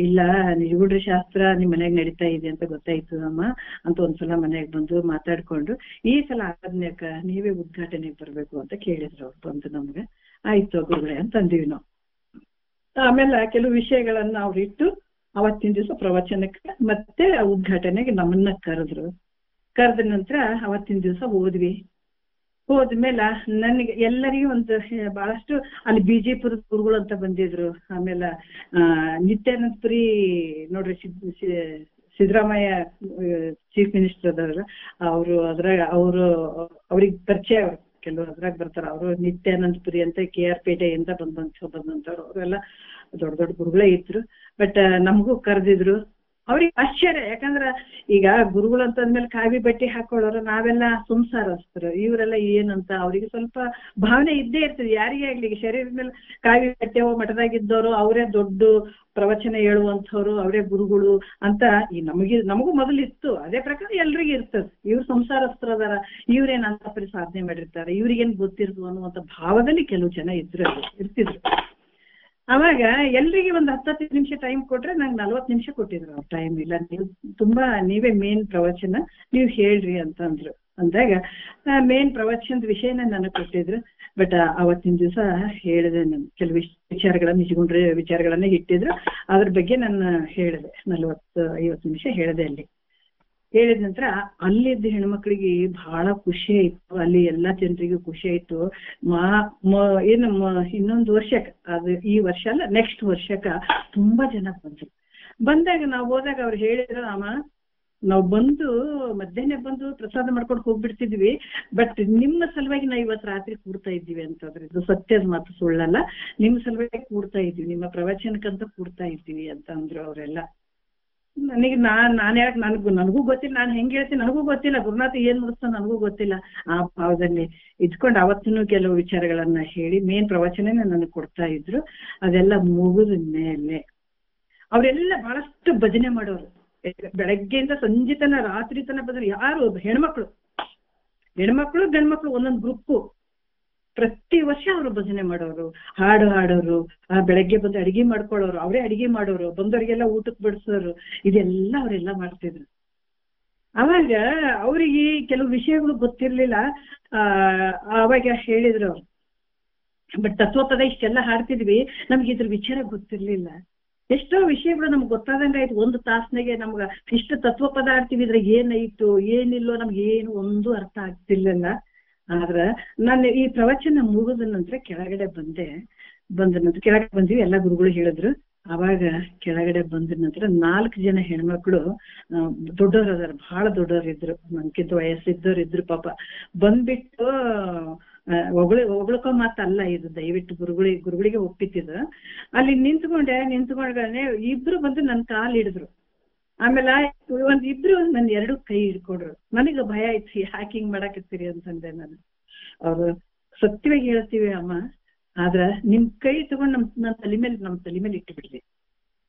ಇಲ್ಲ ನಿಜಗುಂಡ್ರ ಶಾಸ್ತ್ರ ನಿಮ್ ಮನ್ಯಾಗ ನಡೀತಾ ಇದೆ ಅಂತ ಗೊತ್ತಾಯ್ತು ಅಮ್ಮ ಅಂತ ಒಂದ್ಸಲ ಮನ್ಯಾಗ ಬಂದು ಮಾತಾಡ್ಕೊಂಡು, ಈ ಸಲ ಆರಾಧನೆಕ ನೀವೇ ಉದ್ಘಾಟನೆಗೆ ಬರ್ಬೇಕು ಅಂತ ಕೇಳಿದ್ರು ಅವ್ರು ಬಂದು ನಮ್ಗೆ. ಆಯ್ತು ಗುರುಗಳೇ ಅಂತ ಅಂದಿವಿ ನಾವು. ಆಮೇಲೆ ಕೆಲವು ವಿಷಯಗಳನ್ನ ಅವ್ರು ಇಟ್ಟು ಅವತ್ತಿನ ದಿವಸ ಪ್ರವಚನಕ್ಕೆ ಮತ್ತೆ ಉದ್ಘಾಟನೆಗೆ ನಮ್ಮನ್ನ ಕರೆದ ನಂತರ ಅವತ್ತಿನ ದಿವಸ ಹೋದ್ಮೇಲೆ ನನಗೆ ಎಲ್ಲರಿಗೂ ಒಂದು ಬಹಳಷ್ಟು ಅಲ್ಲಿ ಬಿಜೆಪುರದ ಗುರುಗಳು ಅಂತ ಬಂದಿದ್ರು. ಆಮೇಲೆ ನಿತ್ಯಾನಂದಪುರಿ ನೋಡ್ರಿ, ಸಿದ್ದರಾಮಯ್ಯ ಚೀಫ್ ಮಿನಿಸ್ಟರ್ ಅದಾರಲ್ಲ, ಅವ್ರಿಗೆ ಪರಿಚಯ, ಅವ್ರು ಕೆಲವರು ಅದ್ರಾಗ ಬರ್ತಾರ. ಅವರು ನಿತ್ಯಾನಂದಪುರಿ ಅಂತ KR ಪೇಟೆಯಿಂದ ಬಂದಂತವ್ರು. ಅವರೆಲ್ಲ ದೊಡ್ಡ ದೊಡ್ಡ ಗುರುಗಳೇ ಇದ್ರು. ಬಟ್ ನಮಗೂ ಕರೆದಿದ್ರು. ಅವ್ರಿಗೆ ಆಶ್ಚರ್ಯ, ಯಾಕಂದ್ರ ಈಗ ಗುರುಗಳು ಅಂತಂದ್ಮೇಲೆ ಕಾವಿ ಬಟ್ಟೆ ಹಾಕೊಳ್ಳೋರು, ನಾವೆಲ್ಲ ಸಂಸಾರಸ್ಥರು, ಇವರೆಲ್ಲ ಏನಂತ ಅವ್ರಿಗೆ ಸ್ವಲ್ಪ ಭಾವನೆ ಇದ್ದೇ ಇರ್ತದೆ. ಯಾರಿಗೇ ಆಗ್ಲಿ ಶರೀರದ ಮೇಲೆ ಕಾವಿ ಬಟ್ಟೆ ಮಠದಾಗಿದ್ದವರು ಅವರೇ ದೊಡ್ಡ ಪ್ರವಚನ ಹೇಳುವಂಥವ್ರು, ಅವರೇ ಗುರುಗಳು ಅಂತ ನಮಗೂ ಮೊದಲು ಇತ್ತು. ಅದೇ ಪ್ರಕಾರ ಎಲ್ರಿಗೂ ಇರ್ತದೆ. ಇವ್ರು ಸಂಸಾರಸ್ಥರು ಅದಾರ, ಇವ್ರೇನ್ ಅಂತ ಪರಿ ಸಾಧನೆ ಮಾಡಿರ್ತಾರೆ, ಇವ್ರಿಗೇನ್ ಗೊತ್ತಿರ್ತು ಅನ್ನುವಂಥ ಭಾವದಲ್ಲಿ ಕೆಲವು ಜನ ಇರ್ತಿದ್ರು. ಅವಾಗ ಎಲ್ರಿಗೆ ಒಂದು 10 ನಿಮಿಷ ಟೈಮ್ ಕೊಟ್ರೆ ನಂಗೆ 40 ನಿಮಿಷ ಕೊಟ್ಟಿದ್ರು. ಅವ್ರು ಟೈಮ್ ಇಲ್ಲ, ನೀವೇ ಮೇನ್ ಪ್ರವಚನ ನೀವು ಹೇಳ್ರಿ ಅಂತ ಅಂದ್ರು. ಅಂದಾಗ ಮೇನ್ ಪ್ರವಚನದ ವಿಷಯನ ನನಗೆ ಕೊಟ್ಟಿದ್ರು. ಬಟ್ ಅವತ್ತಿನ ದಿವಸ ಹೇಳಿದೆ, ನಾನು ಕೆಲವು ವಿಚಾರಗಳನ್ನ ನಿಜಗುಂಡ್ರೆ ವಿಚಾರಗಳನ್ನ ಇಟ್ಟಿದ್ರು. ಅದ್ರ ಬಗ್ಗೆ ನಾನು ಹೇಳಿದೆ, 40-50 ನಿಮಿಷ ಹೇಳಿದೆ. ಅಲ್ಲಿ ಹೇಳಿದ ನಂತರ ಅಲ್ಲಿದ್ದ ಹೆಣ್ಮಕ್ಳಿಗೆ ಬಹಳ ಖುಷಿ ಆಯ್ತು. ಅಲ್ಲಿ ಎಲ್ಲಾ ಜನರಿಗೂ ಖುಷಿ ಆಯ್ತು. ಇನ್ನೊಂದು ವರ್ಷಕ್ಕೆ, ಅದು ಈ ವರ್ಷ ಅಲ್ಲ ನೆಕ್ಸ್ಟ್ ವರ್ಷಕ್ಕ ತುಂಬಾ ಜನ ಬಂದಾಗ ನಾವು ಹೋದಾಗ ಅವ್ರು ಹೇಳಿದ್ರು, ಅಮ್ಮ ನಾವು ಮಧ್ಯಾಹ್ನ ಬಂದು ಪ್ರಸಾದ ಮಾಡ್ಕೊಂಡು ಹೋಗ್ಬಿಡ್ತಿದ್ವಿ, ಬಟ್ ನಿಮ್ಮ ಸಲುವಾಗಿ ನಾವು ಇವತ್ತು ರಾತ್ರಿ ಕೂಡ್ತಾ ಇದ್ದೀವಿ ಅಂತಂದ್ರೆ, ಇದು ಸತ್ಯದ ಮಾತು, ಸುಳ್ಳಲ್ಲ. ನಿಮ್ಮ ಸಲುವಾಗಿ ಕೂಡ್ತಾ ಇದ್ದೀವಿ, ನಿಮ್ಮ ಪ್ರವಚನಕ್ಕಂತ ಕೂಡ್ತಾ ಇದ್ದೀವಿ ಅಂತ ಅಂದ್ರು ಅವರೆಲ್ಲ. ನನಗೂ ಗೊತ್ತಿಲ್ಲ, ನಾನು ಹೆಂಗ್ ಹೇಳ್ತೀನಿ ನನಗೂ ಗೊತ್ತಿಲ್ಲ, ಗುರುನಾಥ ಏನ್ ಮುಗಿಸ್ತಾನ ನನಗೂ ಗೊತ್ತಿಲ್ಲ. ಆ ಭಾವದಲ್ಲಿ ಇದ್ಕೊಂಡು ಅವತ್ತಿನೂ ಕೆಲವು ವಿಚಾರಗಳನ್ನ ಹೇಳಿ ಮೇನ್ ಪ್ರವಚನನೇ ನನಗೆ ಕೊಡ್ತಾ ಇದ್ರು. ಅದೆಲ್ಲ ಮುಗಿದ ಮೇಲೆ ಅವರೆಲ್ಲ ಬಹಳಷ್ಟು ಭಜನೆ ಮಾಡೋರು. ಬೆಳಗ್ಗೆಯಿಂದ ಸಂಜೆ ತನ ರಾತ್ರಿ ತನ ಭಜನೆ. ಯಾರು ಹೆಣ್ಮಕ್ಳು ಗಂಡ್ಮಕ್ಳು ಒಂದೊಂದು ಗ್ರೂಪ್ ಪ್ರತಿ ವರ್ಷ ಅವರು ಭಜನೆ ಮಾಡೋರು, ಹಾಡು ಹಾಡೋರು, ಬೆಳಗ್ಗೆ ಬಂದು ಅಡಿಗೆ ಮಾಡ್ಕೊಳ್ಳೋರು, ಅವರೇ ಅಡಿಗೆ ಮಾಡೋರು, ಬಂದವರಿಗೆಲ್ಲ ಊಟಕ್ಕೆ ಬಡಿಸೋರು, ಇದೆಲ್ಲ ಅವರೆಲ್ಲ ಮಾಡ್ತಿದ್ರು. ಅವಾಗ ಅವ್ರಿಗೆ ಕೆಲವು ವಿಷಯಗಳು ಗೊತ್ತಿರ್ಲಿಲ್ಲ. ಅವಾಗ ಹೇಳಿದ್ರು ಅವ್ರು, ಬಟ್ ತತ್ವಪದ ಇಷ್ಟೆಲ್ಲ ಹಾಡ್ತಿದ್ವಿ, ನಮ್ಗೆ ಇದ್ರ ವಿಚಾರ ಗೊತ್ತಿರ್ಲಿಲ್ಲ. ಎಷ್ಟೋ ವಿಷಯಗಳು ನಮ್ಗೆ ಗೊತ್ತಾದಂಗೆ ಆಯ್ತು. ಒಂದು ತಾಸ್ನಾಗೆ ನಮ್ಗ ಇಷ್ಟು ತತ್ವಪದ ಆಡ್ತೀವಿ, ಇದ್ರೆ ಏನಾಯ್ತು ಏನಿಲ್ಲೋ ನಮ್ಗೆ ಏನು ಒಂದು ಅರ್ಥ ಆಗ್ತಿರ್ಲಿಲ್ಲ. ಆದ್ರ ನಾನು ಈ ಪ್ರವಚನ ಮುಗಿದ ನಂತರ ಕೆಳಗಡೆ ಕೆಳಗಡೆ ಬಂದ್ವಿ. ಎಲ್ಲ ಗುರುಗಳು ಹೇಳಿದ್ರು. ಅವಾಗ ಕೆಳಗಡೆ ಬಂದ ನಂತರ 4 ಜನ ಹೆಣ್ಮಕ್ಳು ದೊಡ್ಡವ್ರು ಅದಾರ, ಬಹಳ ದೊಡ್ಡವ್ರು ಇದ್ರು, ನನ್ಕಿಂತ ವಯಸ್ಸಿದ್ದವ್ರು ಇದ್ರು. ಪಾಪ ಬಂದ್ಬಿಟ್ಟು ಹೊಗಳ್ಕೊ ಮಾತಲ್ಲ ಇದು, ದಯವಿಟ್ಟು ಗುರುಗಳಿಗೆ ಒಪ್ಪಿತಿದ್ರು. ಅಲ್ಲಿ ನಿಂತ್ಕೊಂಡ್ರೆ ಇಬ್ರು ಬಂದು ನನ್ ಕಾಲ್ ಹಿಡಿದ್ರು. ಆಮೇಲೆ ಇಬ್ರು ನನ್ 2 ಕೈ ಹಿಡ್ಕೊಂಡ್ರು. ನನಗ ಭಯ ಆಯ್ತು, ಯಾಕೆ ಹಿಂಗ್ ಮಾಡಾಕತ್ತೀರಿ ಅಂತಂದೆ ನಾನು. ಅವ್ರು ಸತ್ಯವಾಗಿ ಹೇಳ್ತೀವಿ ಅಮ್ಮ, ಆದ್ರ ನಿಮ್ ಕೈ ತಗೊಂಡ್ ನಮ್ಮ ತಲೆ ಮೇಲೆ ಇಟ್ಟು ಬಿಡ್ರಿ,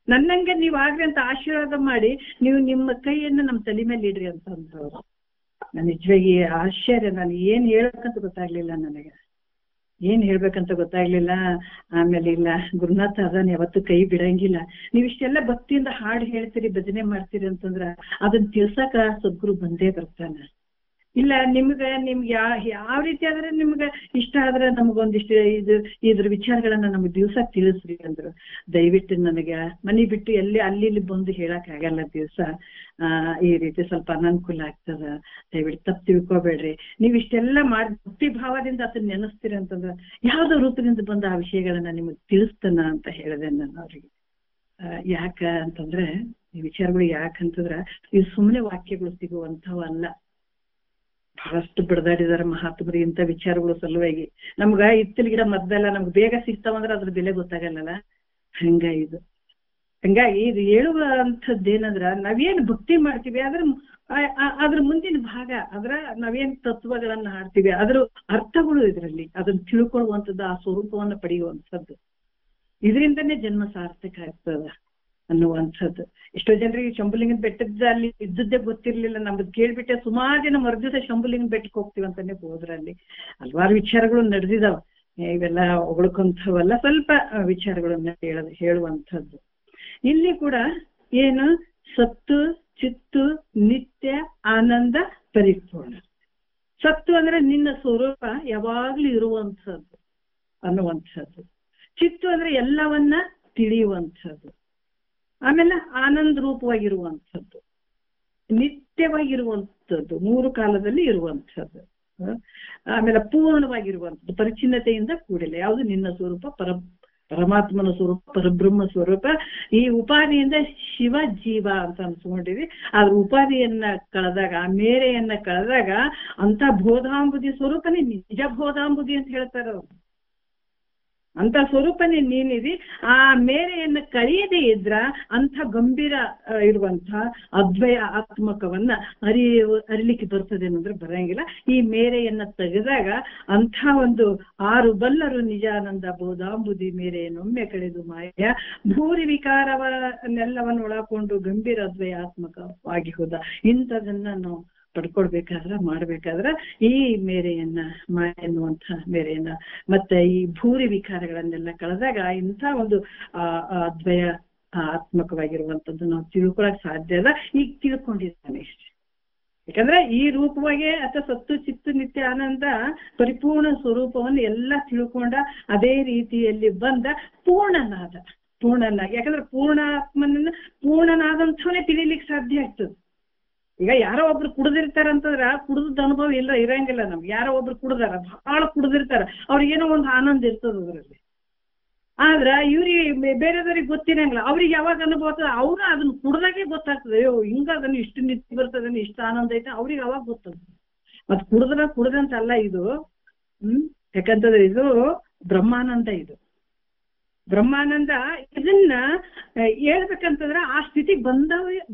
ನನ್ನಂಗೆ ನೀವ್ ಆಗ್ರಿ ಅಂತ ಆಶೀರ್ವಾದ ಮಾಡಿ ನೀವು ನಿಮ್ಮ ಕೈಯನ್ನ ನಮ್ ತಲೆ ಮೇಲೆ ಇಡ್ರಿ ಅಂತ ಅಂದ್ರು. ನಾನು ನಿಜವಾಗಿ ಆಶ್ಚರ್ಯ, ನಾನು ಏನ್ ಹೇಳ್ಬೇಕಂತ ಗೊತ್ತಾಗ್ಲಿಲ್ಲ, ಏನ್ ಹೇಳ್ಬೇಕಂತ ಗೊತ್ತಾಗ್ಲಿಲ್ಲ. ಆಮೇಲೆ ಇಲ್ಲ ಗುರುನಾಥ ಅದನ್ನ ಯಾವತ್ತು ಕೈ ಬಿಡಂಗಿಲ್ಲ, ನೀವ್ ಇಷ್ಟೆಲ್ಲ ಭಕ್ತಿಯಿಂದ ಹಾಡು ಹೇಳ್ತೀರಿ, ಭಜನೆ ಮಾಡ್ತೀರಿ ಅಂತಂದ್ರ ಅದನ್ನ ತಿಳ್ಸಕ ಸದ್ಗುರು ಬಂದೇ ಬರ್ತಾನ. ಇಲ್ಲ ನಿಮ್ಗೆ ಯಾವ ರೀತಿ ಆದ್ರೆ ನಿಮ್ಗೆ ಇಷ್ಟ ಆದ್ರೆ ನಮಗೊಂದಿಷ್ಟು ಇದ್ರ ವಿಚಾರಗಳನ್ನ ನಮ್ಗೆ ದಿವಸ ತಿಳಿಸ್ರಿ ಅಂದ್ರು. ದಯವಿಟ್ಟು ನನಗೆ ಮನೆ ಬಿಟ್ಟು ಅಲ್ಲಿ ಇಲ್ಲಿ ಬಂದು ಹೇಳಕ್ ಆಗಲ್ಲ ದಿವಸ, ಈ ರೀತಿ ಸ್ವಲ್ಪ ಅನನುಕೂಲ ಆಗ್ತದ, ದಯವಿಟ್ಟು ತಪ್ಪು ತಿಳ್ಕೊಬೇಡ್ರಿ. ನೀವ್ ಇಷ್ಟೆಲ್ಲ ಮಾಡಿ ಭಕ್ತಿ ಭಾವದಿಂದ ಅದನ್ನ ನೆನೆಸ್ತೀರಿ ಅಂತಂದ್ರೆ ಯಾವ್ದೋ ರೂಪದಿಂದ ಬಂದ ಆ ವಿಷಯಗಳನ್ನ ನಿಮಗ್ ತಿಳಿಸ್ತಾನ ಅಂತ ಹೇಳಿದೆ ನಾನು ಅವ್ರಿಗೆ. ಯಾಕ ಅಂತಂದ್ರೆ ಈ ವಿಚಾರಗಳು ಯಾಕಂತಂದ್ರ ಇವು ಸುಮ್ಮನೆ ವಾಕ್ಯಗಳು ಸಿಗುವಂಥವಲ್ಲ. ಬಹಳಷ್ಟು ಬಡದಾಡಿದಾರ ಮಹಾತ್ಮರು ಇಂಥ ವಿಚಾರಗಳು ಸಲುವಾಗಿ. ನಮ್ಗ ಇತ್ತಲ ಗಿಡ ಮದ್ದೆಲ್ಲ ನಮ್ಗೆ ಬೇಗ ಸಿಗ್ತಾವಂದ್ರೆ ಅದ್ರ ಬೆಲೆ ಗೊತ್ತಾಗಲ್ಲಲ್ಲ, ಹಂಗಾಗಿ ಇದು ಹೇಳುವಂಥದ್ದೇನಂದ್ರ ನಾವೇನ್ ಭಕ್ತಿ ಮಾಡ್ತೀವಿ ಅದ್ರ ಮುಂದಿನ ಭಾಗ ನಾವೇನ್ ತತ್ವಗಳನ್ನ ಹಾಡ್ತೀವಿ ಅದ್ರ ಅರ್ಥಗಳು ಇದರಲ್ಲಿ ಅದನ್ನ ತಿಳ್ಕೊಳ್ಳುವಂಥದ್ದು, ಆ ಸ್ವರೂಪವನ್ನ ಪಡೆಯುವಂಥದ್ದು. ಇದರಿಂದನೇ ಜನ್ಮ ಸಾರ್ಥಕ ಆಗ್ತದ ಅನ್ನುವಂಥದ್ದು. ಎಷ್ಟೋ ಜನರಿಗೆ ಶಂಭುಲಿಂಗನ ಬೆಟ್ಟದ ಅಲ್ಲಿ ಇದ್ದದ್ದೇ ಗೊತ್ತಿರ್ಲಿಲ್ಲ. ನಮ್ದು ಕೇಳ್ಬಿಟ್ಟೆ ಸುಮಾರು ಜನ ಮರುದಿವಸ ಶಂಭುಲಿಂಗನ ಬೆಟ್ಟಕ್ಕೆ ಹೋಗ್ತೀವಿ ಅಂತಾನೆ ಹೋದ್ರಲ್ಲಿ ಹಲವಾರು ವಿಚಾರಗಳು ನಡೆದಿದಾವ. ಇವೆಲ್ಲ ಹೊಗಳ್ಕೊಂಥವಲ್ಲ, ಸ್ವಲ್ಪ ವಿಚಾರಗಳನ್ನ ಹೇಳುವಂಥದ್ದು. ಇಲ್ಲಿ ಕೂಡ ಏನು ಸತ್ತು ಚಿತ್ತು ನಿತ್ಯ ಆನಂದ ಪರಿಪೂರ್ಣ. ಸತ್ತು ಅಂದ್ರೆ ನಿನ್ನ ಸ್ವರೂಪ ಯಾವಾಗ್ಲೂ ಇರುವಂಥದ್ದು ಅನ್ನುವಂಥದ್ದು. ಚಿತ್ತು ಅಂದ್ರೆ ಎಲ್ಲವನ್ನ ತಿಳಿಯುವಂಥದ್ದು. ಆಮೇಲೆ ಆನಂದ ರೂಪವಾಗಿರುವಂಥದ್ದು, ನಿತ್ಯವಾಗಿರುವಂಥದ್ದು, 3 ಕಾಲದಲ್ಲಿ ಇರುವಂಥದ್ದು. ಆಮೇಲೆ ಪೂರ್ಣವಾಗಿರುವಂಥದ್ದು, ಪರಿಚ್ಛಿನ್ನತೆಯಿಂದ ಕೂಡಿಲ್ಲ. ಯಾವುದು ನಿನ್ನ ಸ್ವರೂಪ ಪರಮಾತ್ಮನ ಸ್ವರೂಪ, ಪರಬ್ರಹ್ಮ ಸ್ವರೂಪ. ಈ ಉಪಾಧಿಯಿಂದ ಶಿವ ಜೀವ ಅಂತ ಅನ್ಸ್ಕೊಂಡಿವಿ. ಆದ್ರ ಉಪಾಧಿಯನ್ನ ಕಳೆದಾಗ, ಆ ಮೇರೆಯನ್ನ ಕಳೆದಾಗ ಅಂತ ಬೋಧಾಂಬುದಿ ಸ್ವರೂಪನೇ ನಿಜ ಬೋಧಾಂಬುದಿ ಅಂತ ಹೇಳ್ತಾರ ಅವ್ರು. ಅಂತ ಸ್ವರೂಪನೇ ನೀನಿದಿ. ಆ ಮೇರೆಯನ್ನ ಕಳೆಯದೇ ಇದ್ರ ಅಂಥ ಗಂಭೀರ ಇರುವಂತ ಅದ್ವಯ ಆತ್ಮಕವನ್ನ ಅರಿಲಿಕ್ಕೆ ಬರ್ತದೆ ಅನ್ನೋದ್ರೆ ಬರಂಗಿಲ್ಲ. ಈ ಮೇರೆಯನ್ನ ತೆಗೆದಾಗ ಅಂಥ ಒಂದು 6 ಬಲ್ಲರು ನಿಜಾನಂದ ಬೋಧಾಂಬುದಿ ಮೇರೆಯನ್ನೊಮ್ಮೆ ಕಳೆದು ಮಾಯ ಭೂರಿ ವಿಕಾರವನ್ನೆಲ್ಲವನ್ನು ಒಳಕೊಂಡು ಗಂಭೀರ ಅದ್ವಯ ಆತ್ಮಕವಾಗಿ ಹೋದ. ಇಂಥದನ್ನ ನಾವು ಮಾಡ್ಬೇಕಾದ್ರ ಈ ಮೇರೆಯನ್ನ ಮಾಯ ಎನ್ನುವಂಥ ಮೇರೆಯನ್ನ ಮತ್ತೆ ಈ ಭೂರಿ ವಿಕಾರಗಳನ್ನೆಲ್ಲ ಕಳೆದಾಗ ಇಂಥ ಒಂದು ಅದ್ವಯ ಆತ್ಮಕವಾಗಿರುವಂಥದ್ದು ನಾವು ತಿಳ್ಕೊಳಕ್ ಸಾಧ್ಯ ಅದ. ಈಗ ತಿಳ್ಕೊಂಡಿದ್ದಾನೆ ಇಷ್ಟೇ. ಯಾಕಂದ್ರೆ ಈ ರೂಪವಾಗಿ ಅಥವಾ ಸತ್ತು ಚಿತ್ತು ನಿತ್ಯ ಆನಂದ ಪರಿಪೂರ್ಣ ಸ್ವರೂಪವನ್ನು ಎಲ್ಲ ತಿಳ್ಕೊಂಡ, ಅದೇ ರೀತಿಯಲ್ಲಿ ಬಂದ ಪೂರ್ಣನಾಗಿ. ಯಾಕಂದ್ರೆ ಪೂರ್ಣಾತ್ಮನನ್ನ ಪೂರ್ಣನಾದಂಥವನೇ ತಿಳಿಲಿಕ್ಕೆ ಸಾಧ್ಯ ಆಗ್ತದೆ. ಈಗ ಯಾರೋ ಒಬ್ರು ಕುಡ್ದಿರ್ತಾರಂತಂದ್ರ ಕುಡ್ದದ ಅನುಭವ ಇರಂಗಿಲ್ಲ ನಮ್ಗೆ. ಯಾರೋ ಒಬ್ರು ಕುಡ್ದಾರ, ಬಹಳ ಕುಡ್ದಿರ್ತಾರ, ಅವ್ರಿಗೇನೋ ಒಂದು ಆನಂದ ಇರ್ತದ ಅದ್ರಲ್ಲಿ. ಆದ್ರ ಇವ್ರಿಗೆ ಬೇರೆದವ್ರಿಗೆ ಗೊತ್ತಿರಂಗಿಲ್ಲ. ಅವ್ರಿಗೆ ಯಾವಾಗ ಅನುಭವ ಆಗ್ತದ, ಅವ್ರು ಅದನ್ನ ಕುಡ್ದಾಗೆ ಗೊತ್ತಾಗ್ತದೆ. ಅಯ್ಯೋ ಹಿಂಗ ಅದನ್ನ ಇಷ್ಟು ನಿತ್ಯ ಬರ್ತದ, ಇಷ್ಟು ಆನಂದ ಐತೆ, ಅವ್ರಿಗೆ ಅವಾಗ ಗೊತ್ತಾಗ್ತದೆ. ಮತ್ ಕುಡ್ದಂತಲ್ಲ ಇದು. ಯಾಕಂತಂದ್ರೆ ಇದು ಬ್ರಹ್ಮಾನಂದ. ಬ್ರಹ್ಮಾನಂದ ಇದನ್ನ ಹೇಳ್ಬೇಕಂತಂದ್ರ ಆ ಸ್ಥಿತಿಗೆ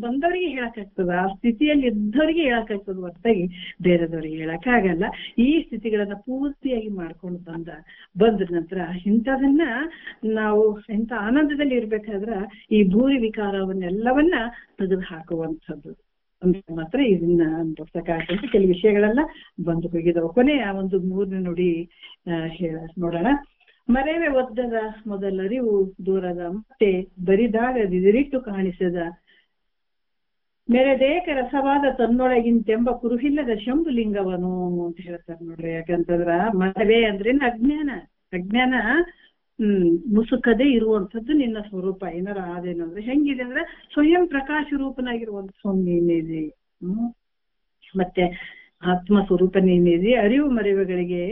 ಬಂದವರಿಗೆ ಹೇಳಕ್ಕಾಗ್ತದ, ಆ ಸ್ಥಿತಿಯಲ್ಲಿ ಇದ್ದವರಿಗೆ ಹೇಳಕ್ಕಾಗ್ತದ, ಹೊರತಾಗಿ ಬೇರೆದವ್ರಿಗೆ ಹೇಳಕ್ಕಾಗಲ್ಲ. ಈ ಸ್ಥಿತಿಗಳನ್ನ ಪೂರ್ತಿಯಾಗಿ ಮಾಡ್ಕೊಂಡು ಬಂದ ನಂತರ ಇಂಥದನ್ನ ನಾವು ಇಂಥ ಆನಂದದಲ್ಲಿ ಇರ್ಬೇಕಾದ್ರ ಈ ಭೂರಿ ವಿಕಾರವನ್ನೆಲ್ಲವನ್ನ ತೆಗೆದು ಹಾಕುವಂಥದ್ದು ಅಂದ್ರೆ ಮಾತ್ರ ಇದನ್ನ ಪುಸ್ತಕ ಹಾಕಂತ ಕೆಲವು ವಿಷಯಗಳೆಲ್ಲ ಬಂದು ಹೋಗಿದಾವ. ಕೊನೆ ಆ ಒಂದು 3ನೇ ನುಡಿ ನೋಡೋಣ. ಮರೆವೆ ಒದ್ದದ ಮೊದಲರಿವು ದೂರದ ಮತ್ತೆ ಬರಿದಾಗದಿರಿಟ್ಟು ಕಾಣಿಸದ ಮೆರೆದೇಕ ರಸವಾದ ತನ್ನೊಳಗಿಂತೆಂಬ ಕುರುಹಿಲ್ಲದ ಶಂಭುಲಿಂಗವನು ಅಂತ ಹೇಳ್ತಾರೆ ನೋಡ್ರಿ. ಯಾಕಂತಂದ್ರ ಮರವೆ ಅಂದ್ರೆ ಅಜ್ಞಾನ ಮುಸುಕದೇ ಇರುವಂಥದ್ದು ನಿನ್ನ ಸ್ವರೂಪ. ಏನಾರ ಆದೇನಂದ್ರೆ ಹೆಂಗಿದೆ ಅಂದ್ರೆ ಸ್ವಯಂ ಪ್ರಕಾಶ ರೂಪನಾಗಿರುವಂತ ನೀನಿದೆ. ಮತ್ತೆ ಆತ್ಮ ಸ್ವರೂಪ ನೀನಿದೆ. ಅರಿವು ಮರೆವೆಗಳಿಗೆ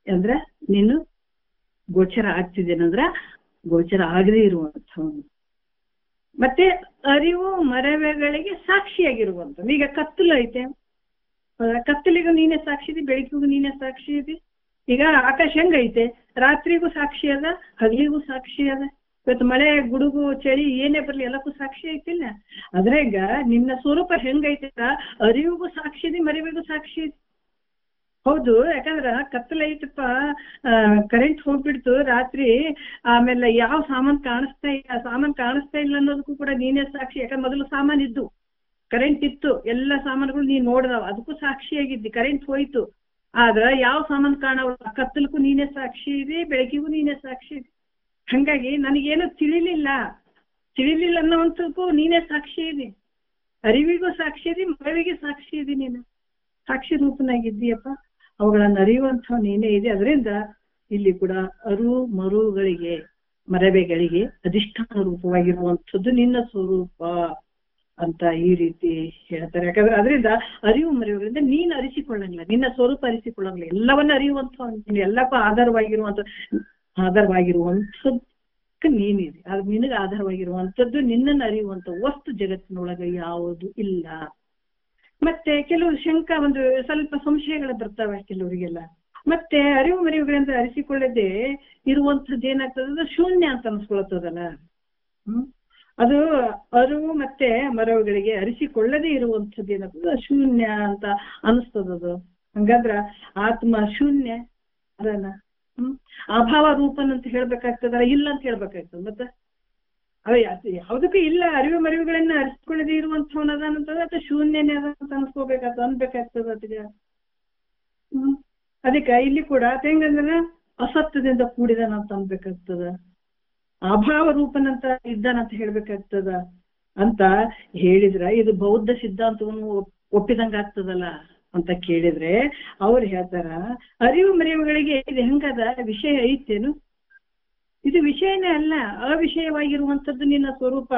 ಅಂದ್ರ ನೀನು ಗೋಚರ ಆಗ್ತಿದ್ದೇನಂದ್ರ ಗೋಚರ ಆಗದೇ ಇರುವಂಥವನು. ಮತ್ತೆ ಅರಿವು ಮರೆವೆಗಳಿಗೆ ಸಾಕ್ಷಿಯಾಗಿರುವಂಥದ್ದು. ಈಗ ಕತ್ತಲು ಐತೆ, ಕತ್ತಲಿಗೂ ನೀನೇ ಸಾಕ್ಷಿ ಇದೆ, ಬೆಳಕಿಗೂ ನೀನೇ ಸಾಕ್ಷಿ ಇದೆ. ಈಗ ಆಕಾಶ ಹೆಂಗೈತೆ, ರಾತ್ರಿಗೂ ಸಾಕ್ಷಿ ಅದ, ಹಗಲಿಗೂ ಸಾಕ್ಷಿ ಅದ. ಇವತ್ತು ಮಳೆ ಗುಡುಗು ಚಳಿ ಏನೇ ಬರ್ಲಿ ಎಲ್ಲಕ್ಕೂ ಸಾಕ್ಷಿ ಐತಿಲ್ಲ. ಅದ್ರಾಗ ನಿನ್ನ ಸ್ವರೂಪ ಹೆಂಗೈತೆ, ಅರಿವಿಗೂ ಸಾಕ್ಷಿ ಇದೆ, ಮರೆವಿಗೂ ಸಾಕ್ಷಿ ಇದೆ. ಹೌದು, ಯಾಕಂದ್ರ ಕತ್ತಲೈತಪ್ಪ, ಕರೆಂಟ್ ಹೋಗ್ಬಿಡ್ತು ರಾತ್ರಿ, ಆಮೇಲೆ ಯಾವ ಸಾಮಾನ್ ಕಾಣಿಸ್ತಾ ಇಲ್ಲ ಅನ್ನೋದಕ್ಕೂ ಕೂಡ ನೀನೇ ಸಾಕ್ಷಿ. ಯಾಕಂದ್ರೆ ಮೊದಲು ಸಾಮಾನ್ ಇದ್ದು, ಕರೆಂಟ್ ಇತ್ತು, ಎಲ್ಲ ಸಾಮಾನುಗಳು ನೀನ್ ನೋಡ್ದಾವ, ಅದಕ್ಕೂ ಸಾಕ್ಷಿಯಾಗಿದ್ದಿ. ಕರೆಂಟ್ ಹೋಯ್ತು, ಆದ್ರ ಯಾವ ಸಾಮಾನು ಕಾಣವ, ಕತ್ತಲಕ್ಕೂ ನೀನೇ ಸಾಕ್ಷಿ ಇದೆ, ಬೆಳಕಿಗೂ ನೀನೇ ಸಾಕ್ಷಿ ಇದೆ. ಹಂಗಾಗಿ ನನಗೇನು ತಿಳಿಲಿಲ್ಲ ಅನ್ನೋವಂಥಕ್ಕೂ ನೀನೇ ಸಾಕ್ಷಿ ಇದೆ, ಅರಿವಿಗೂ ಸಾಕ್ಷಿ ಇದೆ, ಮರವಿಗೆ ಸಾಕ್ಷಿ ಇದೆ ನೀನು. ಸಾಕ್ಷಿ ರೂಪನಾಗಿದ್ದೀಯಪ್ಪ, ಅವುಗಳನ್ನ ಅರಿಯುವಂಥ ನೀನೇ ಇದೆ. ಅದರಿಂದ ಇಲ್ಲಿ ಕೂಡ ಮರುಗಳಿಗೆ ಮರವೆಗಳಿಗೆ ಅಧಿಷ್ಠಾನ ರೂಪವಾಗಿರುವಂಥದ್ದು ನಿನ್ನ ಸ್ವರೂಪ ಅಂತ ಈ ರೀತಿ ಹೇಳ್ತಾರೆ. ಯಾಕಂದ್ರೆ ಅದರಿಂದ ಅರಿವು ಮರೆಯುವುದರಿಂದ ನೀನು ಅರಿಸಿಕೊಳ್ಳಂಗಿಲ್ಲ, ನಿನ್ನ ಸ್ವರೂಪ ಅರಿಸಿಕೊಳ್ಳಂಗಿಲ್ಲ, ಎಲ್ಲವನ್ನ ಅರಿಯುವಂಥ ಎಲ್ಲಕ್ಕೂ ಆಧಾರವಾಗಿರುವಂಥದ್ದು ನೀನಿದೆ. ಅದು ನಿನಗೆ ಆಧಾರವಾಗಿರುವಂಥದ್ದು, ನಿನ್ನನ್ನು ಅರಿಯುವಂಥ ವಸ್ತು ಜಗತ್ತಿನೊಳಗೆ ಯಾವುದು ಇಲ್ಲ. ಮತ್ತೆ ಕೆಲವು ಒಂದು ಸ್ವಲ್ಪ ಸಂಶಯಗಳು ಬರ್ತವೆ ಕೆಲವರಿಗೆಲ್ಲ. ಮತ್ತೆ ಅರಿವು ಮರೆಯುವುಗಳಿಂದ ಅರಿಸಿಕೊಳ್ಳದೆ ಇರುವಂಥದ್ದು ಏನಾಗ್ತದೆ, ಅದು ಶೂನ್ಯ ಅಂತ ಅನ್ಸ್ಕೊಳ್ತದಲ್ಲ. ಅದು ಅರಿವು ಮತ್ತೆ ಮರವುಗಳಿಗೆ ಅರಿಸಿಕೊಳ್ಳದೆ ಇರುವಂಥದ್ದು ಏನಾಗ್ತದೆ, ಶೂನ್ಯ ಅಂತ ಅನಿಸ್ತದದು. ಹಂಗಾದ್ರ ಆತ್ಮ ಶೂನ್ಯ ಅದನ್ನ ಅಭಾವ ರೂಪನ್ ಅಂತ ಹೇಳ್ಬೇಕಾಗ್ತದಲ್ಲ, ಇಲ್ಲ ಅಂತ ಹೇಳ್ಬೇಕಾಗ್ತದೆ. ಮತ್ತೆ ಯಾವುದಕ್ಕೂ ಇಲ್ಲ, ಅರಿವು ಮರಿವುಗಳನ್ನ ಅರಿಸಿಕೊಳ್ಳದೆ ಇರುವಂಥವನದಂತದ ಅಥವಾ ಶೂನ್ಯನೇ ಅದ ಅಂತ ಅನ್ಬೇಕಾಗ್ತದ ಅದಕ್ಕೆ. ಅದಕ್ಕೆ ಇಲ್ಲಿ ಕೂಡ ಹೆಂಗಂದ್ರೆ ಅಸತ್ಯದಿಂದ ಕೂಡಿದಾನ ಅಂತ ಅನ್ಬೇಕಾಗ್ತದ, ಅಭಾವ ರೂಪನಂತ ಇದ್ದಾನಂತ ಹೇಳ್ಬೇಕಾಗ್ತದ ಅಂತ ಹೇಳಿದ್ರ ಇದು ಬೌದ್ಧ ಸಿದ್ಧಾಂತವನ್ನು ಒಪ್ಪಿದಂಗ ಆಗ್ತದಲ್ಲ ಅಂತ ಕೇಳಿದ್ರೆ ಅವ್ರು ಹೇಳ್ತಾರ, ಅರಿವು ಮರೆಯುವುಗಳಿಗೆ ಇದು ಹೆಂಗದ ವಿಷಯ ಐತೇನು, ಇದು ವಿಷಯನೇ ಅಲ್ಲ, ಅವಿಷಯವಾಗಿರುವಂಥದ್ದು ನಿನ್ನ ಸ್ವರೂಪ,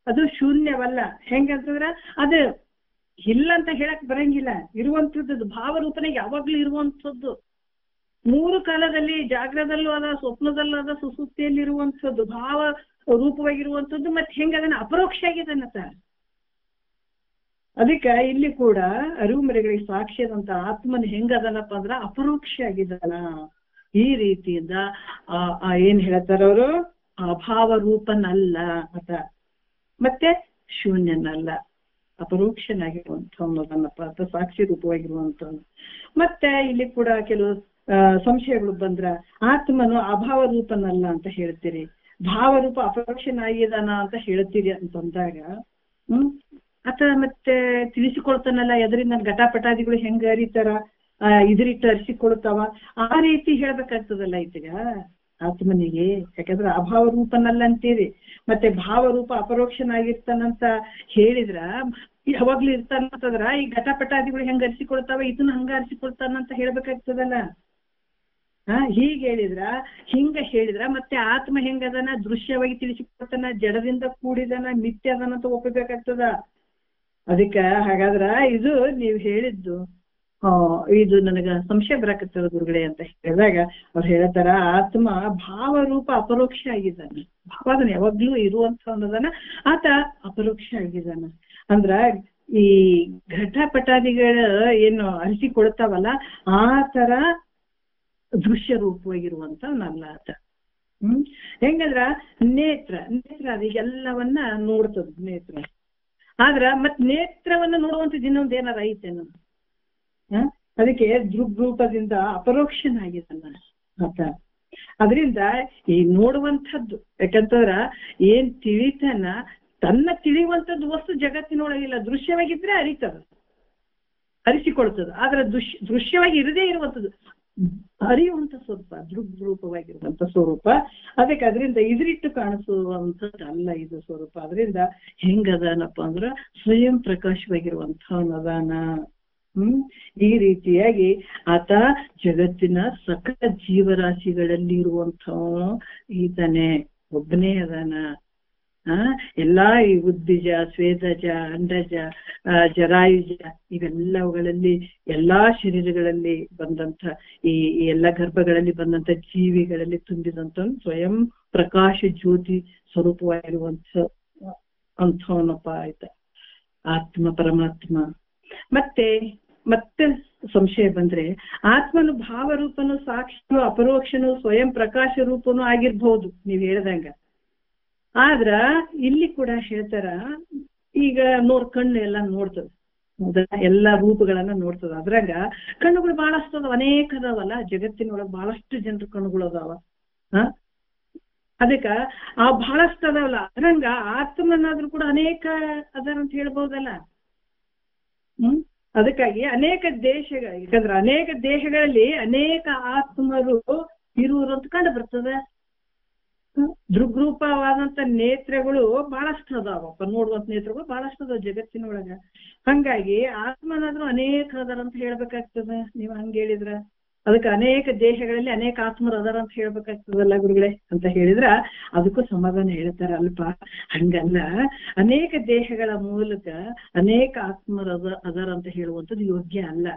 ಅದು ಶೂನ್ಯವಲ್ಲ. ಹೆಂಗಂತಂದ್ರ ಅದು ಇಲ್ಲ ಅಂತ ಹೇಳಕ್ ಬರಂಗಿಲ್ಲ, ಇರುವಂಥದ್ದು ಭಾವರೂಪನೆ ಯಾವಾಗ್ಲೂ ಇರುವಂಥದ್ದು. 3 ಕಾಲದಲ್ಲಿ ಜಾಗ್ರದಲ್ಲೂ ಅದ, ಸ್ವಪ್ನದಲ್ಲೂ ಅದ, ಸುಸುಪ್ತಿಯಲ್ಲಿ ಇರುವಂಥದ್ದು ಭಾವ ರೂಪವಾಗಿರುವಂಥದ್ದು. ಮತ್ತೆ ಹೆಂಗದನ್ನ ಅಪರೋಕ್ಷ ಆಗಿದ್ದಾನ ಸರ್. ಅದಕ್ಕೆ ಇಲ್ಲಿ ಕೂಡ ಅರಿವು ಮರೆಗಳಿಗೆ ಸಾಕ್ಷಿಯಾದಂತ ಆತ್ಮನ ಹೆಂಗದನಪ್ಪ ಅಂದ್ರ ಅಪರೋಕ್ಷ ಆಗಿದ್ದಾನ. ಈ ರೀತಿಯಿಂದ ಏನ್ ಹೇಳ್ತಾರ ಅವರು, ಅಭಾವ ರೂಪನಲ್ಲ ಅದ, ಮತ್ತೆ ಶೂನ್ಯನಲ್ಲ, ಅಪರೋಕ್ಷನಾಗಿರುವಂಥವನ್ನಪ್ಪ ಅಂತ ಸಾಕ್ಷಿ ರೂಪವಾಗಿರುವಂಥವ್ನು. ಮತ್ತೆ ಇಲ್ಲಿ ಕೂಡ ಕೆಲವು ಸಂಶಯಗಳು ಬಂದ್ರ, ಆತ್ಮನು ಅಭಾವ ರೂಪನಲ್ಲ ಅಂತ ಹೇಳ್ತೀರಿ, ಭಾವರೂಪ ಅಪರೋಕ್ಷನಾಗಿದಾನ ಅಂತ ಹೇಳ್ತೀರಿ ಅಂತಂದಾಗ ಮತ್ತೆ ತಿಳಿಸಿಕೊಳ್ತಾನಲ್ಲ, ಎದರಿಂದ ಘಟಪಟಾದಿಗಳು ಹೆಂಗ ಅರಿತಾರ, ಇದರಿಟ್ಟು ಅರಿಸಿಕೊಳ್ತಾವ, ಆ ರೀತಿ ಹೇಳ್ಬೇಕಾಗ್ತದಲ್ಲ ಈತಗ ಆತ್ಮನಿಗೆ. ಯಾಕಂದ್ರೆ ಅಭಾವ ರೂಪನಲ್ಲ ಅಂತೀರಿ, ಮತ್ತೆ ಭಾವರೂಪ ಅಪರೋಕ್ಷನಾಗಿರ್ತಾನಂತ ಹೇಳಿದ್ರ ಯಾವಾಗ್ಲೂ ಇರ್ತಾನಂತಂದ್ರ ಈ ಘಟಪಟಾದಿಗಳು ಹೆಂಗ ಅರಿಸಿಕೊಳ್ತಾವ, ಇದನ್ನ ಹಂಗ ಅರಿಸಿಕೊಳ್ತಾನಂತ ಹೇಳ್ಬೇಕಾಗ್ತದಲ್ಲ. ಹಿಂಗ ಹೇಳಿದ್ರ ಮತ್ತೆ ಆತ್ಮ ಹೆಂಗದನ, ದೃಶ್ಯವಾಗಿ ತಿಳಿಸಿಕೊಡ್ತಾನ, ಜಡದಿಂದ ಕೂಡಿದನ, ಮಿಥ್ಯ ಅದನ್ನಂತ ಒಪ್ಪಬೇಕಾಗ್ತದ. ಅದಕ್ಕ ಹಾಗಾದ್ರ ಇದು ನೀವು ಹೇಳಿದ್ದು ಇದು ನನಗ ಸಂಶಯ ಬರಾಕತ್ತದ ಗುರುಗಳೇ ಅಂತ ಹೇಳಿದಾಗ ಅವ್ರು ಹೇಳ್ತಾರ, ಆತ್ಮ ಭಾವರೂಪ ಅಪರೋಕ್ಷ ಆಗಿದ್ದಾನ, ಭಾವ ಅದನ್ನ ಯಾವಾಗ್ಲೂ ಇರುವಂತವನದನ, ಆತ ಅಪರೋಕ್ಷ ಆಗಿದ್ದಾನ. ಅಂದ್ರ ಈ ಘಟಪಟಾದಿಗಳ ಏನು ಅರಿಸಿಕೊಳ್ತಾವಲ್ಲ ಆ ತರ ದೃಶ್ಯ ರೂಪವಾಗಿರುವಂತವನಲ್ಲ ಆತ. ಹೆಂಗಂದ್ರ ನೇತ್ರ ಅದೀಗೆಲ್ಲವನ್ನ ನೋಡ್ತದ ನೇತ್ರ. ಆದ್ರ ಮತ್ ನೇತ್ರವನ್ನ ನೋಡುವಂಥದ್ದು ಇನ್ನೊಂದು ಏನಾರ ಐತೇನು, ಅದಕ್ಕೆ ದೃಗ್ರೂಪದಿಂದ ಅಪರೋಕ್ಷನಾಗಿದ್ದಾನ ಆತ. ಅದರಿಂದ ಈ ನೋಡುವಂಥದ್ದು, ಯಾಕಂತಂದ್ರ ಏನ್ ತಿಳಿತಾನ ತನ್ನ ತಿಳಿಯುವಂಥದ್ದು ವಸ್ತು ಜಗತ್ತಿನೊಳಗಿಲ್ಲ, ದೃಶ್ಯವಾಗಿದ್ರೆ ಅರಿಸಿಕೊಳ್ತದ. ಆದ್ರೆ ದೃಶ್ಯವಾಗಿ ಇರದೇ ಇರುವಂಥದ್ದು ಅರಿಯುವಂತ ಸ್ವರೂಪ, ದೃಗ್ರೂಪವಾಗಿರುವಂತ ಸ್ವರೂಪ. ಅದಕ್ಕೆ ಅದರಿಂದ ಇದ್ರಿಟ್ಟು ಕಾಣಿಸುವಂಥದ್ದು ಅಲ್ಲ ಇದು ಸ್ವರೂಪ. ಅದರಿಂದ ಹೆಂಗದಾನಪ್ಪ ಅಂದ್ರ ಸ್ವಯಂ ಪ್ರಕಾಶವಾಗಿರುವಂಥವನದಾನ. ಈ ರೀತಿಯಾಗಿ ಆತ ಜಗತ್ತಿನ ಸಕಲ ಜೀವರಾಶಿಗಳಲ್ಲಿ ಇರುವಂಥವನು ಈತನೇ, ಒಬ್ಬನೇ ಅದಾನ. ಎಲ್ಲಾ ಈ ಉದ್ದಿಜ, ಸ್ವೇದಜ, ಅಂಡಜ, ಜರಾಯುಜ ಇವೆಲ್ಲವುಗಳಲ್ಲಿ ಎಲ್ಲಾ ಶರೀರಗಳಲ್ಲಿ ಬಂದಂತ ಈ ಎಲ್ಲ ಗರ್ಭಗಳಲ್ಲಿ ಬಂದಂತ ಜೀವಿಗಳಲ್ಲಿ ತುಂಬಿದಂತ ಸ್ವಯಂ ಪ್ರಕಾಶ ಜ್ಯೋತಿ ಸ್ವರೂಪವಾಗಿರುವಂತ ಅಂಥವನಪ್ಪ ಆಯ್ತ ಆತ್ಮ ಪರಮಾತ್ಮ. ಮತ್ತೆ ಸಂಶಯ ಬಂದ್ರೆ ಆತ್ಮನು ಭಾವರೂಪನು, ಸಾಕ್ಷಿನು, ಅಪರೋಕ್ಷನು, ಸ್ವಯಂ ಪ್ರಕಾಶ ರೂಪನು ಆಗಿರ್ಬಹುದು ನೀವ್ ಹೇಳ್ದಂಗ. ಆದ್ರ ಇಲ್ಲಿ ಕೂಡ ಹೇಳ್ತಾರ, ಈಗ ಕಣ್ಣು ಎಲ್ಲ ನೋಡ್ತದ, ಎಲ್ಲಾ ರೂಪಗಳನ್ನ ನೋಡ್ತದ. ಅದ್ರಾಗ ಕಣ್ಣುಗಳು ಬಹಳಷ್ಟು ಅದಾವ, ಅನೇಕ ಅದಾವಲ್ಲ ಜಗತ್ತಿನೊಳಗ, ಬಹಳಷ್ಟು ಜನರ ಕಣ್ಣುಗಳು ಅದಾವ. ಅದಕ್ಕ ಆ ಬಹಳಷ್ಟು ಅದಾವಲ್ಲ, ಅದ್ರಂಗ ಆತ್ಮನಾದ್ರೂ ಕೂಡ ಅನೇಕ ಅದಾರ ಅಂತ ಹೇಳ್ಬಹುದಲ್ಲ. ಅದಕ್ಕಾಗಿ ಅನೇಕ ದೇಶಗಳು, ಯಾಕಂದ್ರೆ ಅನೇಕ ದೇಶಗಳಲ್ಲಿ ಅನೇಕ ಆತ್ಮರು ಇರುವರು ಅಂತ ಕಂಡು ಬರ್ತದ. ದೃಗ್ರೂಪವಾದಂತ ನೇತ್ರಗಳು ಬಹಳಷ್ಟು ಅದಾವಪ್ಪ, ನೋಡುವಂತ ನೇತ್ರಗಳು ಬಹಳಷ್ಟು ಅದಾವ ಜಗತ್ತಿನೊಳಗ. ಹಂಗಾಗಿ ಆತ್ಮನಾದ್ರೂ ಅನೇಕ ಅದಾರ ಅಂತ ಹೇಳ್ಬೇಕಾಗ್ತದ. ನೀವ್ ಹಂಗ ಹೇಳಿದ್ರ ಅದಕ್ಕೆ ಅನೇಕ ದೇಹಗಳಲ್ಲಿ ಅನೇಕ ಆತ್ಮರು ಅದಾರ ಅಂತ ಹೇಳ್ಬೇಕಾಗ್ತದಲ್ಲ ಗುರುಗಳೇ ಅಂತ ಹೇಳಿದ್ರ ಅದಕ್ಕೂ ಸಮಾಧಾನ ಹೇಳ್ತಾರ ಅಲ್ಪ. ಹಂಗಲ್ಲ, ಅನೇಕ ದೇಹಗಳ ಮೂಲಕ ಅನೇಕ ಆತ್ಮರು ಅದಾರ ಅಂತ ಹೇಳುವಂಥದ್ದು ಯೋಗ್ಯ ಅಲ್ಲ.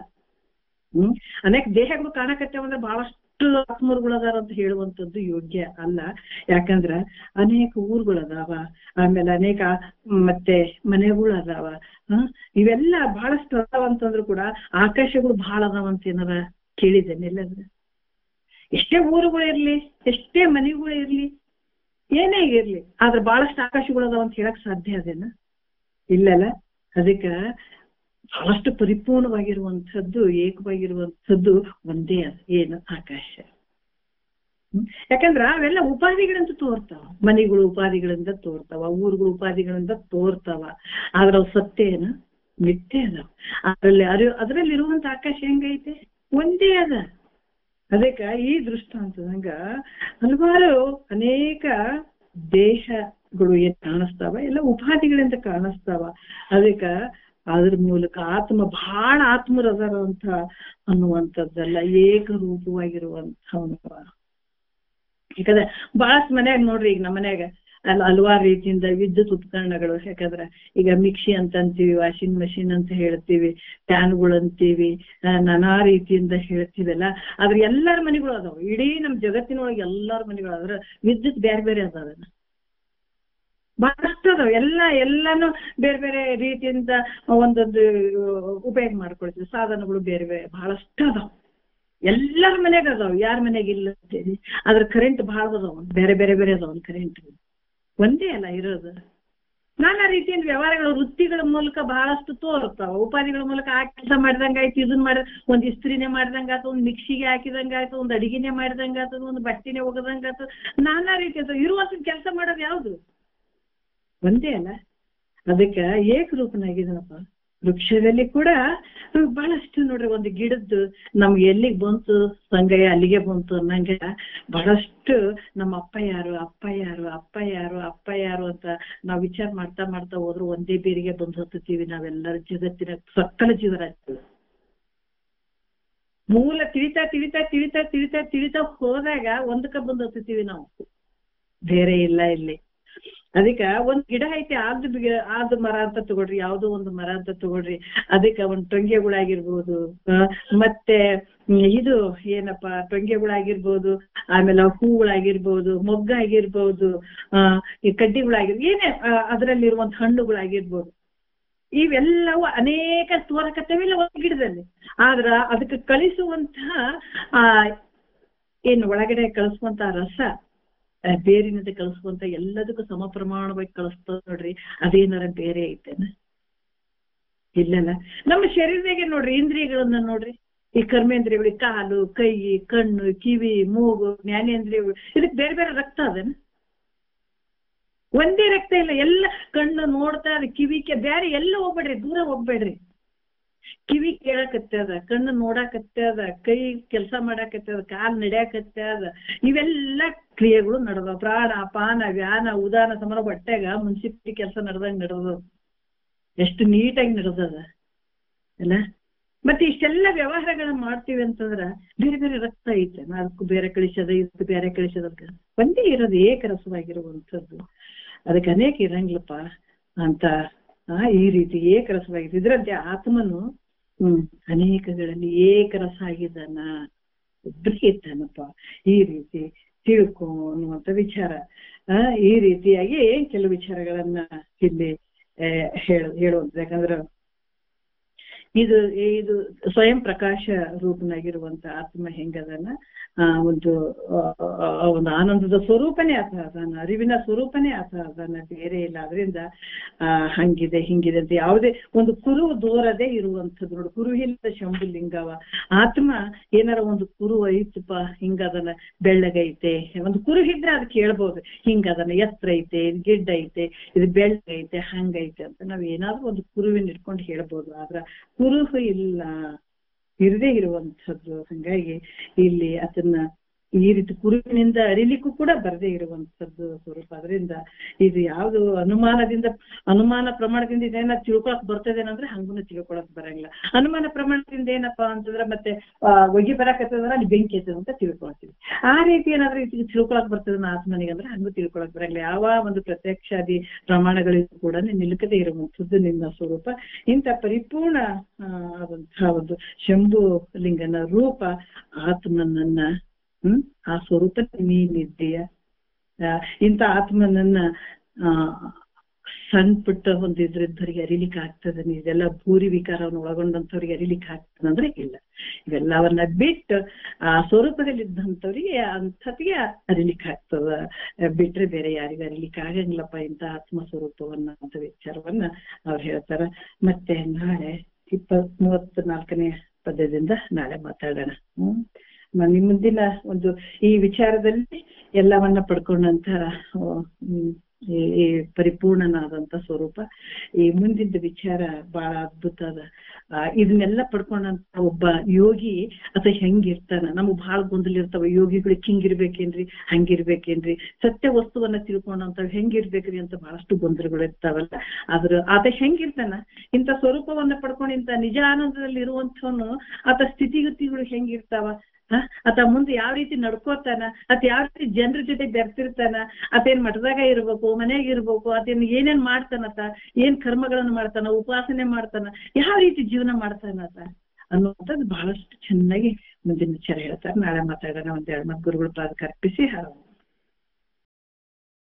ಅನೇಕ ದೇಹಗಳು ಕಾಣಕತ್ತೇವಂದ್ರೆ ಬಹಳಷ್ಟು ಆತ್ಮರುಗಳು ಅದಾರ ಅಂತ ಹೇಳುವಂಥದ್ದು ಯೋಗ್ಯ ಅಲ್ಲ. ಯಾಕಂದ್ರ ಅನೇಕ ಊರುಗಳು ಅದಾವ, ಆಮೇಲೆ ಅನೇಕ ಮತ್ತೆ ಮನೆಗಳು ಅದಾವ. ಇವೆಲ್ಲ ಬಹಳಷ್ಟು ಅದಾವ ಅಂತಂದ್ರು ಕೂಡ ಆಕಾಶಗಳು ಬಹಳ ಅದಾವಂತ ಏನಾರ ಕೇಳಿದ್ದೇನೆ ಎಲ್ಲಂದ್ರೆ? ಎಷ್ಟೇ ಊರುಗಳು ಇರ್ಲಿ, ಎಷ್ಟೇ ಮನೆಗಳು ಇರ್ಲಿ, ಏನೇ ಇರ್ಲಿ, ಆದ್ರೆ ಬಹಳಷ್ಟು ಆಕಾಶಗಳು ಅದಾವ ಅಂತ ಹೇಳಕ್ ಸಾಧ್ಯ ಅದೇನ? ಇಲ್ಲಲ್ಲ. ಅದಕ್ಕ ಬಹಳಷ್ಟು ಪರಿಪೂರ್ಣವಾಗಿರುವಂಥದ್ದು, ಏಕವಾಗಿರುವಂಥದ್ದು ಒಂದೇ ಅದು, ಏನು? ಆಕಾಶ. ಯಾಕಂದ್ರ ಅವೆಲ್ಲ ಉಪಾಧಿಗಳಂತ ತೋರ್ತಾವ. ಮನೆಗಳು ಉಪಾಧಿಗಳಿಂದ ತೋರ್ತಾವ, ಊರುಗಳು ಉಪಾಧಿಗಳಿಂದ ತೋರ್ತಾವ. ಆದ್ರ ಅವು ಸತ್ಯ ಏನು? ಮಿಥ್ಯೆ ಅದಾವ. ಅದ್ರಲ್ಲಿ ಇರುವಂತ ಆಕಾಶ ಹೆಂಗೈತೆ? ಒಂದೇ ಅದ. ಅದಕ್ಕ ಈ ದೃಷ್ಟಾಂತದಂಗ ಹಲವಾರು ಅನೇಕ ದೇಹಗಳು ಏನ್ ಕಾಣಿಸ್ತಾವ ಎಲ್ಲ ಉಪಾಧಿಗಳಿಂದ ಕಾಣಿಸ್ತಾವ. ಅದಕ್ಕ ಅದ್ರ ಮೂಲಕ ಆತ್ಮ ಬಹಳ ಆತ್ಮರು ಅದಾರ ಅಂತ ಅನ್ನುವಂಥದ್ದಲ್ಲ, ಏಕರೂಪವಾಗಿರುವಂಥವನು. ಯಾಕಂದ್ರೆ ಬಹಳಷ್ಟು ಮನ್ಯಾಗ ನೋಡ್ರಿ, ಈಗ ನಮ್ಮ ಮನ್ಯಾಗ ಹಲವಾರು ರೀತಿಯಿಂದ ವಿದ್ಯುತ್ ಉಪಕರಣಗಳು, ಯಾಕಂದ್ರೆ ಈಗ ಮಿಕ್ಸಿ ಅಂತ ಅಂತೀವಿ, ವಾಷಿಂಗ್ ಮಷಿನ್ ಅಂತ ಹೇಳ್ತೀವಿ, ಫ್ಯಾನ್ಗಳು ಅಂತೀವಿ, ನಾನಾ ರೀತಿಯಿಂದ ಹೇಳ್ತೀವಲ್ಲ. ಆದ್ರೆ ಎಲ್ಲಾರ ಮನೆಗಳು ಅದಾವ, ಇಡೀ ನಮ್ ಜಗತ್ತಿನೊಳಗೆ ಎಲ್ಲಾರ ಮನೆಗಳು. ಆದ್ರೆ ವಿದ್ಯುತ್ ಬೇರೆ ಬೇರೆ ಅದಾವ, ಬಹಳಷ್ಟು ಅದಾವ. ಎಲ್ಲಾನು ಬೇರೆ ಬೇರೆ ರೀತಿಯಿಂದ ಒಂದೊಂದು ಉಪಯೋಗ ಮಾಡ್ಕೊಳ್ತೀವಿ. ಸಾಧನಗಳು ಬೇರೆ ಬೇರೆ ಬಹಳಷ್ಟು ಅದಾವ, ಎಲ್ಲಾರ ಮನೆಯಾಗ ಅದಾವ, ಯಾರ ಮನೆಯಾಗ ಇಲ್ಲ ಅಂತೇಳಿ. ಆದ್ರೆ ಕರೆಂಟ್ ಬಹಳ ಅದಾವ, ಬೇರೆ ಬೇರೆ ಬೇರೆ ಅದಾವ. ಕರೆಂಟ್ ಒಂದೇ ಅಲ್ಲ ಇರೋದು. ನಾನಾ ರೀತಿಯಿಂದ ವ್ಯವಹಾರಗಳು ವೃತ್ತಿಗಳ ಮೂಲಕ ಬಹಳಷ್ಟು ತೋರ್ತಾವ. ಉಪಾಧಿಗಳ ಮೂಲಕ ಆ ಕೆಲಸ ಮಾಡಿದಂಗಾಯ್ತು, ಇದನ್ನ ಮಾಡಿದ, ಒಂದ್ ಇಸ್ತ್ರಿನೇ ಮಾಡಿದಂಗಾಯ್ತು, ಒಂದ್ ಮಿಕ್ಸಿಗೆ ಹಾಕಿದಂಗಾಯ್ತು, ಒಂದ್ ಅಡಿಗೆನೆ ಮಾಡಿದಂಗಾಯ್ತು, ಒಂದ್ ಬಟ್ಟೆನೆ ಒಗದಂಗಾಯ್ತು, ನಾನಾ ರೀತಿ ಇರುವಂತ ಕೆಲಸ ಮಾಡೋದು ಯಾವ್ದು? ಒಂದೇ ಅಲ್ಲ. ಅದಕ್ಕ ಏಕರೂಪನಾಗಿದನಪ್ಪ. ವೃಕ್ಷದಲ್ಲಿ ಕೂಡ ಬಹಳಷ್ಟು ನೋಡ್ರಿ, ಒಂದು ಗಿಡದ್ದು ನಮ್ಗೆ ಎಲ್ಲಿಗೆ ಬಂತು ಸಂಗಯ್ಯ ಅಲ್ಲಿಗೆ ಬಂತು ಅನ್ನಂಗೆ ಬಹಳಷ್ಟು ನಮ್ಮ ಅಪ್ಪ ಯಾರು ಅಪ್ಪ ಯಾರು ಅಪ್ಪ ಯಾರು ಅಪ್ಪ ಯಾರು ಅಂತ ನಾವ್ ವಿಚಾರ ಮಾಡ್ತಾ ಮಾಡ್ತಾ ಹೋದ್ರು ಒಂದೇ ಬೇರಿಗೆ ಬಂದು ಹತ್ತುತ್ತೀವಿ ನಾವೆಲ್ಲರೂ. ಜಗತ್ತಿನ ಸಕಲ ಜೀವರಾಶಿಗಳು ಮೂಲ ತಿಳಿತಾ ತಿಳಿತಾ ತಿಳಿತಾ ತಿಳಿತಾ ತಿಳಿತಾ ಹೋದಾಗ ಒಂದಕ್ಕ ಬಂದು ಹತ್ತುತ್ತೀವಿ ನಾವು, ಬೇರೆ ಇಲ್ಲ ಇಲ್ಲಿ. ಅದಕ್ಕ ಒಂದ್ ಗಿಡ ಐತಿ, ಆದ ಮರ ಅಂತ ತಗೊಳ್ರಿ, ಯಾವ್ದೋ ಒಂದು ಮರ ಅಂತ ತಗೊಳ್ರಿ, ಅದಕ್ಕ ಒಂದ್ ಟೊಂಗೆಗಳಾಗಿರ್ಬೋದು, ಮತ್ತೆ ಇದು ಏನಪ್ಪಾ ಟೊಂಗೆಗಳಾಗಿರ್ಬೋದು, ಆಮೇಲೆ ಹೂಗಳಾಗಿರ್ಬೋದು, ಮೊಗ್ಗಾಗಿರ್ಬೋದು, ಈ ಕಡ್ಡಿಗಳಾಗಿರ್ಬೋದು, ಏನೇ ಅದರಲ್ಲಿರುವಂತ ಹಣ್ಣುಗಳಾಗಿರ್ಬೋದು, ಇವೆಲ್ಲವೂ ಅನೇಕ ತೋರಕತ್ತವಿಲ್ಲ ಒಂದ್ ಗಿಡದಲ್ಲಿ. ಆದ್ರ ಅದಕ್ಕೆ ಕಳಿಸುವಂತಹ ಏನು ಒಳಗಡೆ ಕಳಿಸುವಂತ ರಸ, ಬೇರಿನಿಂದ ಕಳಿಸುವಂತ ಎಲ್ಲದಕ್ಕೂ ಸಮ ಪ್ರಮಾಣವಾಗಿ ಕಳಿಸ್ತದ ನೋಡ್ರಿ. ಅದೇನಾರ ಬೇರೆ ಐತೆನ? ಇಲ್ಲಲ್ಲ. ನಮ್ಮ ಶರೀರದಾಗೆ ನೋಡ್ರಿ, ಇಂದ್ರಿಯಗಳನ್ನ ನೋಡ್ರಿ, ಈ ಕರ್ಮೇಂದ್ರಿಯಗಳು, ಕಾಲು, ಕೈ, ಕಣ್ಣು, ಕಿವಿ, ಮೂಗು, ಜ್ಞಾನೇಂದ್ರಿಯಗಳು, ಇದಕ್ ಬೇರೆ ಬೇರೆ ರಕ್ತ ಅದೇನ? ಒಂದೇ ರಕ್ತ ಇಲ್ಲ. ಎಲ್ಲ ಕಣ್ಣು ನೋಡ್ತಾ ಅದ, ಕಿವಿಗೆ ಬೇರೆ ಎಲ್ಲ ಹೋಗ್ಬೇಡ್ರಿ, ದೂರ ಹೋಗ್ಬೇಡ್ರಿ. ಕಿವಿ ಕೇಳಕತ್ತದ, ಕಣ್ಣು ನೋಡಾಕತ್ತದ, ಕೈ ಕೆಲಸ ಮಾಡಾಕತ್ತದ, ಕಾಲ್ ನಡ್ಯಾಕತ್ತದ, ಇವೆಲ್ಲ ಕ್ರಿಯೆಗಳು ನಡೆದವ. ಪ್ರಾಣ, ಅಪಾನ, ವ್ಯಾನ, ಉದಾನ, ಸಮರ ಹೊಟ್ಟೆಗ ಮುನ್ಸಿಪಾಲಿಟಿ ಕೆಲಸ ನಡೆದಂಗ ನಡೆದ, ಎಷ್ಟು ನೀಟಾಗಿ ನಡೆದದ ಅಲ್ಲ. ಮತ್ತೆ ಇಷ್ಟೆಲ್ಲ ವ್ಯವಹಾರಗಳನ್ನ ಮಾಡ್ತೀವಿ ಅಂತಂದ್ರ ಬೇರೆ ಬೇರೆ ರಕ್ತ ಐತೆ, ಅದಕ್ಕೂ ಬೇರೆ ಕಳಿಸದ, ಇದಕ್ಕೂ ಬೇರೆ ಕಳಿಸದ, ಒಂದೇ ಇರೋದು ಏಕರಸವಾಗಿರುವಂಥದ್ದು. ಅದಕ್ಕೆ ಅನೇಕ ಇರಂಗಿಲ್ಲಪ್ಪ ಅಂತ ಈ ರೀತಿ ಏಕರಸವಾಗಿದೆ. ಇದ್ರಂತೆ ಆತ್ಮನು ಅನೇಕಗಳಲ್ಲಿ ಏಕರಸ ಆಗಿದ್ದಾನ, ಒಬ್ಬರಿಗೆ ಇದ್ದಾನಪ್ಪ. ಈ ರೀತಿ ತಿಳ್ಕೊ ಅನ್ನುವಂತ ವಿಚಾರ. ಈ ರೀತಿಯಾಗಿ ಕೆಲವು ವಿಚಾರಗಳನ್ನ ಇಲ್ಲಿ ಹೇಳುವಂಥದ್ದು. ಯಾಕಂದ್ರ ಇದು ಸ್ವಯಂ ಪ್ರಕಾಶ ರೂಪನಾಗಿರುವಂತ ಆತ್ಮ ಹೆಂಗದನ, ಒಂದು ಆನಂದದ ಸ್ವರೂಪನೇ ಆತ ಅದಾನ, ಅರಿವಿನ ಸ್ವರೂಪನೇ ಆತ ಅದಾನ, ಬೇರೆ ಇಲ್ಲ. ಅದರಿಂದ ಹಂಗಿದೆ ಹಿಂಗಿದೆ ಅಂತ ಯಾವುದೇ ಒಂದು ಕುರು ದೋರದೆ ಇರುವಂಥದ್ದು. ನೋಡಿ, ಕುರು ಇಲ್ಲದ ಶಂಭುಲಿಂಗವ. ಆತ್ಮ ಏನಾರ ಒಂದು ಕುರು ಐತಪ್ಪ, ಹಿಂಗದನ, ಬೆಳ್ಳಗೈತೆ, ಒಂದು ಕುರು ಇದ್ರೆ ಅದು ಕೇಳ್ಬೋದು, ಹಿಂಗದನ, ಎತ್ತರ ಐತೆ, ಇದು ಗಿಡ್ಡ ಐತೆ, ಇದು ಬೆಳ್ಳಗೈತೆ, ಹಂಗೈತೆ ಅಂತ ನಾವ್ ಏನಾದ್ರೂ ಒಂದು ಕುರುವಿನ ಇಟ್ಕೊಂಡು ಹೇಳ್ಬೋದು. ಆದ್ರ ಕುರುಹು ಇಲ್ಲ, ಇರದೇ ಇರುವಂಥದ್ದು. ಹಂಗಾಗಿ ಇಲ್ಲಿ ಅದನ್ನ ಈ ರೀತಿ ಕುರುವಿನಿಂದ ಅರಿಲಿಕ್ಕೂ ಕೂಡ ಬರದೇ ಇರುವಂತದ್ದು ಸ್ವರೂಪ. ಅದರಿಂದ ಇದು ಯಾವ್ದು ಅನುಮಾನ ಪ್ರಮಾಣದಿಂದ ಇದೇನ ತಿಳ್ಕೊಳಕ್ ಬರ್ತದೆ ಅಂದ್ರೆ ಹಂಗೂ ತಿಳ್ಕೊಳಕ್ ಬರಂಗಿಲ್ಲ. ಅನುಮಾನ ಪ್ರಮಾಣದಿಂದ ಏನಪ್ಪಾ ಅಂತಂದ್ರೆ ಮತ್ತೆ ಒಗಿ ಬರಾಕತ್ತಂದ್ರೆ ಅಲ್ಲಿ ಬೆಂಕಿ ಐತದ ಅಂತ ತಿಳ್ಕೊಳ್ತೀವಿ. ಆ ರೀತಿ ಏನಾದ್ರೂ ಇದು ತಿಳ್ಕೊಳಕ್ ಬರ್ತದ ಆತ್ಮನಿಗೆ ಅಂದ್ರೆ ಹಂಗೂ ತಿಳ್ಕೊಳಕ್ ಬರಂಗಿಲ್ಲ. ಯಾವ ಒಂದು ಪ್ರತ್ಯಕ್ಷಾದಿ ಪ್ರಮಾಣಗಳಿಗೂ ಕೂಡ ನಿಲುಕದೇ ಇರುವಂತದ್ದು ನಿನ್ನ ಸ್ವರೂಪ. ಇಂಥ ಪರಿಪೂರ್ಣ ಆದಂತಹ ಒಂದು ಶಂಭು ಲಿಂಗನ ರೂಪ ಆತ್ಮನನ್ನ ಆ ಸ್ವರೂಪ ನೀನಿದ್ದೀಯ. ಇಂಥ ಆತ್ಮನನ್ನ ಸಣ್ಣ ಪುಟ್ಟ ಒಂದು ಇದ್ರದ್ದವ್ರಿಗೆ ಅರಿಲಿಕ್ಕೆ ಆಗ್ತದೆ. ಇದೆಲ್ಲ ಭೂರಿ ವಿಕಾರವನ್ನು ಒಳಗೊಂಡಂಥವ್ರಿಗೆ ಅರಿಲಿಕ್ಕೆ ಆಗ್ತದಂದ್ರೆ ಇಲ್ಲ. ಇವೆಲ್ಲವನ್ನ ಬಿಟ್ಟು ಆ ಸ್ವರೂಪದಲ್ಲಿದ್ದಂಥವ್ರಿಗೆ ಅಂಥದ್ಗೆ ಅರಿಲಿಕ್ಕೆ ಆಗ್ತದ, ಬಿಟ್ರೆ ಬೇರೆ ಯಾರಿಗೂ ಅರಿಲಿಕ್ಕೆ ಆಗಂಗಿಲ್ಲಪ್ಪ ಇಂಥ ಆತ್ಮ ಸ್ವರೂಪವನ್ನ ಅಂತ ವಿಚಾರವನ್ನ ಅವ್ರು ಹೇಳ್ತಾರ. ಮತ್ತೆ ನಾಳೆ 34ನೇ ಪದ್ಯದಿಂದ ನಾಳೆ ಮಾತಾಡೋಣ. ಮುಂದಿನ ಒಂದು ಈ ವಿಚಾರದಲ್ಲಿ ಎಲ್ಲವನ್ನ ಪಡ್ಕೊಂಡಂತ ಈ ಪರಿಪೂರ್ಣನಾದಂತ ಸ್ವರೂಪ. ಈ ಮುಂದಿನ ವಿಚಾರ ಬಹಳ ಅದ್ಭುತ ಅದ. ಇದನ್ನೆಲ್ಲ ಪಡ್ಕೊಂಡಂತ ಒಬ್ಬ ಯೋಗಿ ಅಥವಾ ಹೆಂಗಿರ್ತಾನ, ನಮಗ್ ಬಹಳ ಗೊಂದಲ ಇರ್ತಾವ. ಯೋಗಿಗಳಿಗೆ ಹಿಂಗಿರ್ಬೇಕೇನ್ರಿ, ಹಂಗಿರ್ಬೇಕೇನ್ರಿ, ಸತ್ಯ ವಸ್ತುವನ್ನ ತಿಳ್ಕೊಂಡಂತ ಹೆಂಗಿರ್ಬೇಕ್ರಿ ಅಂತ ಬಹಳಷ್ಟು ಗೊಂದಲಗಳು ಇರ್ತಾವಲ್ಲ. ಆತ ಹೆಂಗಿರ್ತಾನ, ಇಂಥ ಸ್ವರೂಪವನ್ನ ಪಡ್ಕೊಂಡು ಇಂಥ ನಿಜ ಆನಂದದಲ್ಲಿ ಇರುವಂತವನು ಆತ ಸ್ಥಿತಿಗತಿಗಳು ಹೆಂಗಿರ್ತಾವ, ಆತ ಮುಂದೆ ಯಾವ ರೀತಿ ನಡ್ಕೋತಾನ, ಅತ್ ಯಾವ ರೀತಿ ಜನರ ಜೊತೆ ಬೆರ್ತಿರ್ತಾನ, ಅತೇನ್ ಮಠದಾಗ ಇರ್ಬೇಕು, ಮನೆಯಾಗ ಇರ್ಬೇಕು, ಅತೇನ್ ಏನೇನ್ ಮಾಡ್ತಾನತ, ಏನ್ ಕರ್ಮಗಳನ್ನು ಮಾಡ್ತಾನ, ಉಪಾಸನೆ ಮಾಡ್ತಾನ, ಯಾವ ರೀತಿ ಜೀವನ ಮಾಡ್ತಾನತ ಅನ್ನುವಂಥದ್ದು ಬಹಳಷ್ಟು ಚೆನ್ನಾಗಿ ಮುಂದಿನ ವಿಚಾರ ಹೇಳ್ತಾರೆ. ನಾಳೆ ಮಾತಾಡೋಣ. ಒಂದೆರಡು ಮಾತು ಗುರುಗಳ ಪಾದಕ್ಕೆ ಅರ್ಪಿಸಿ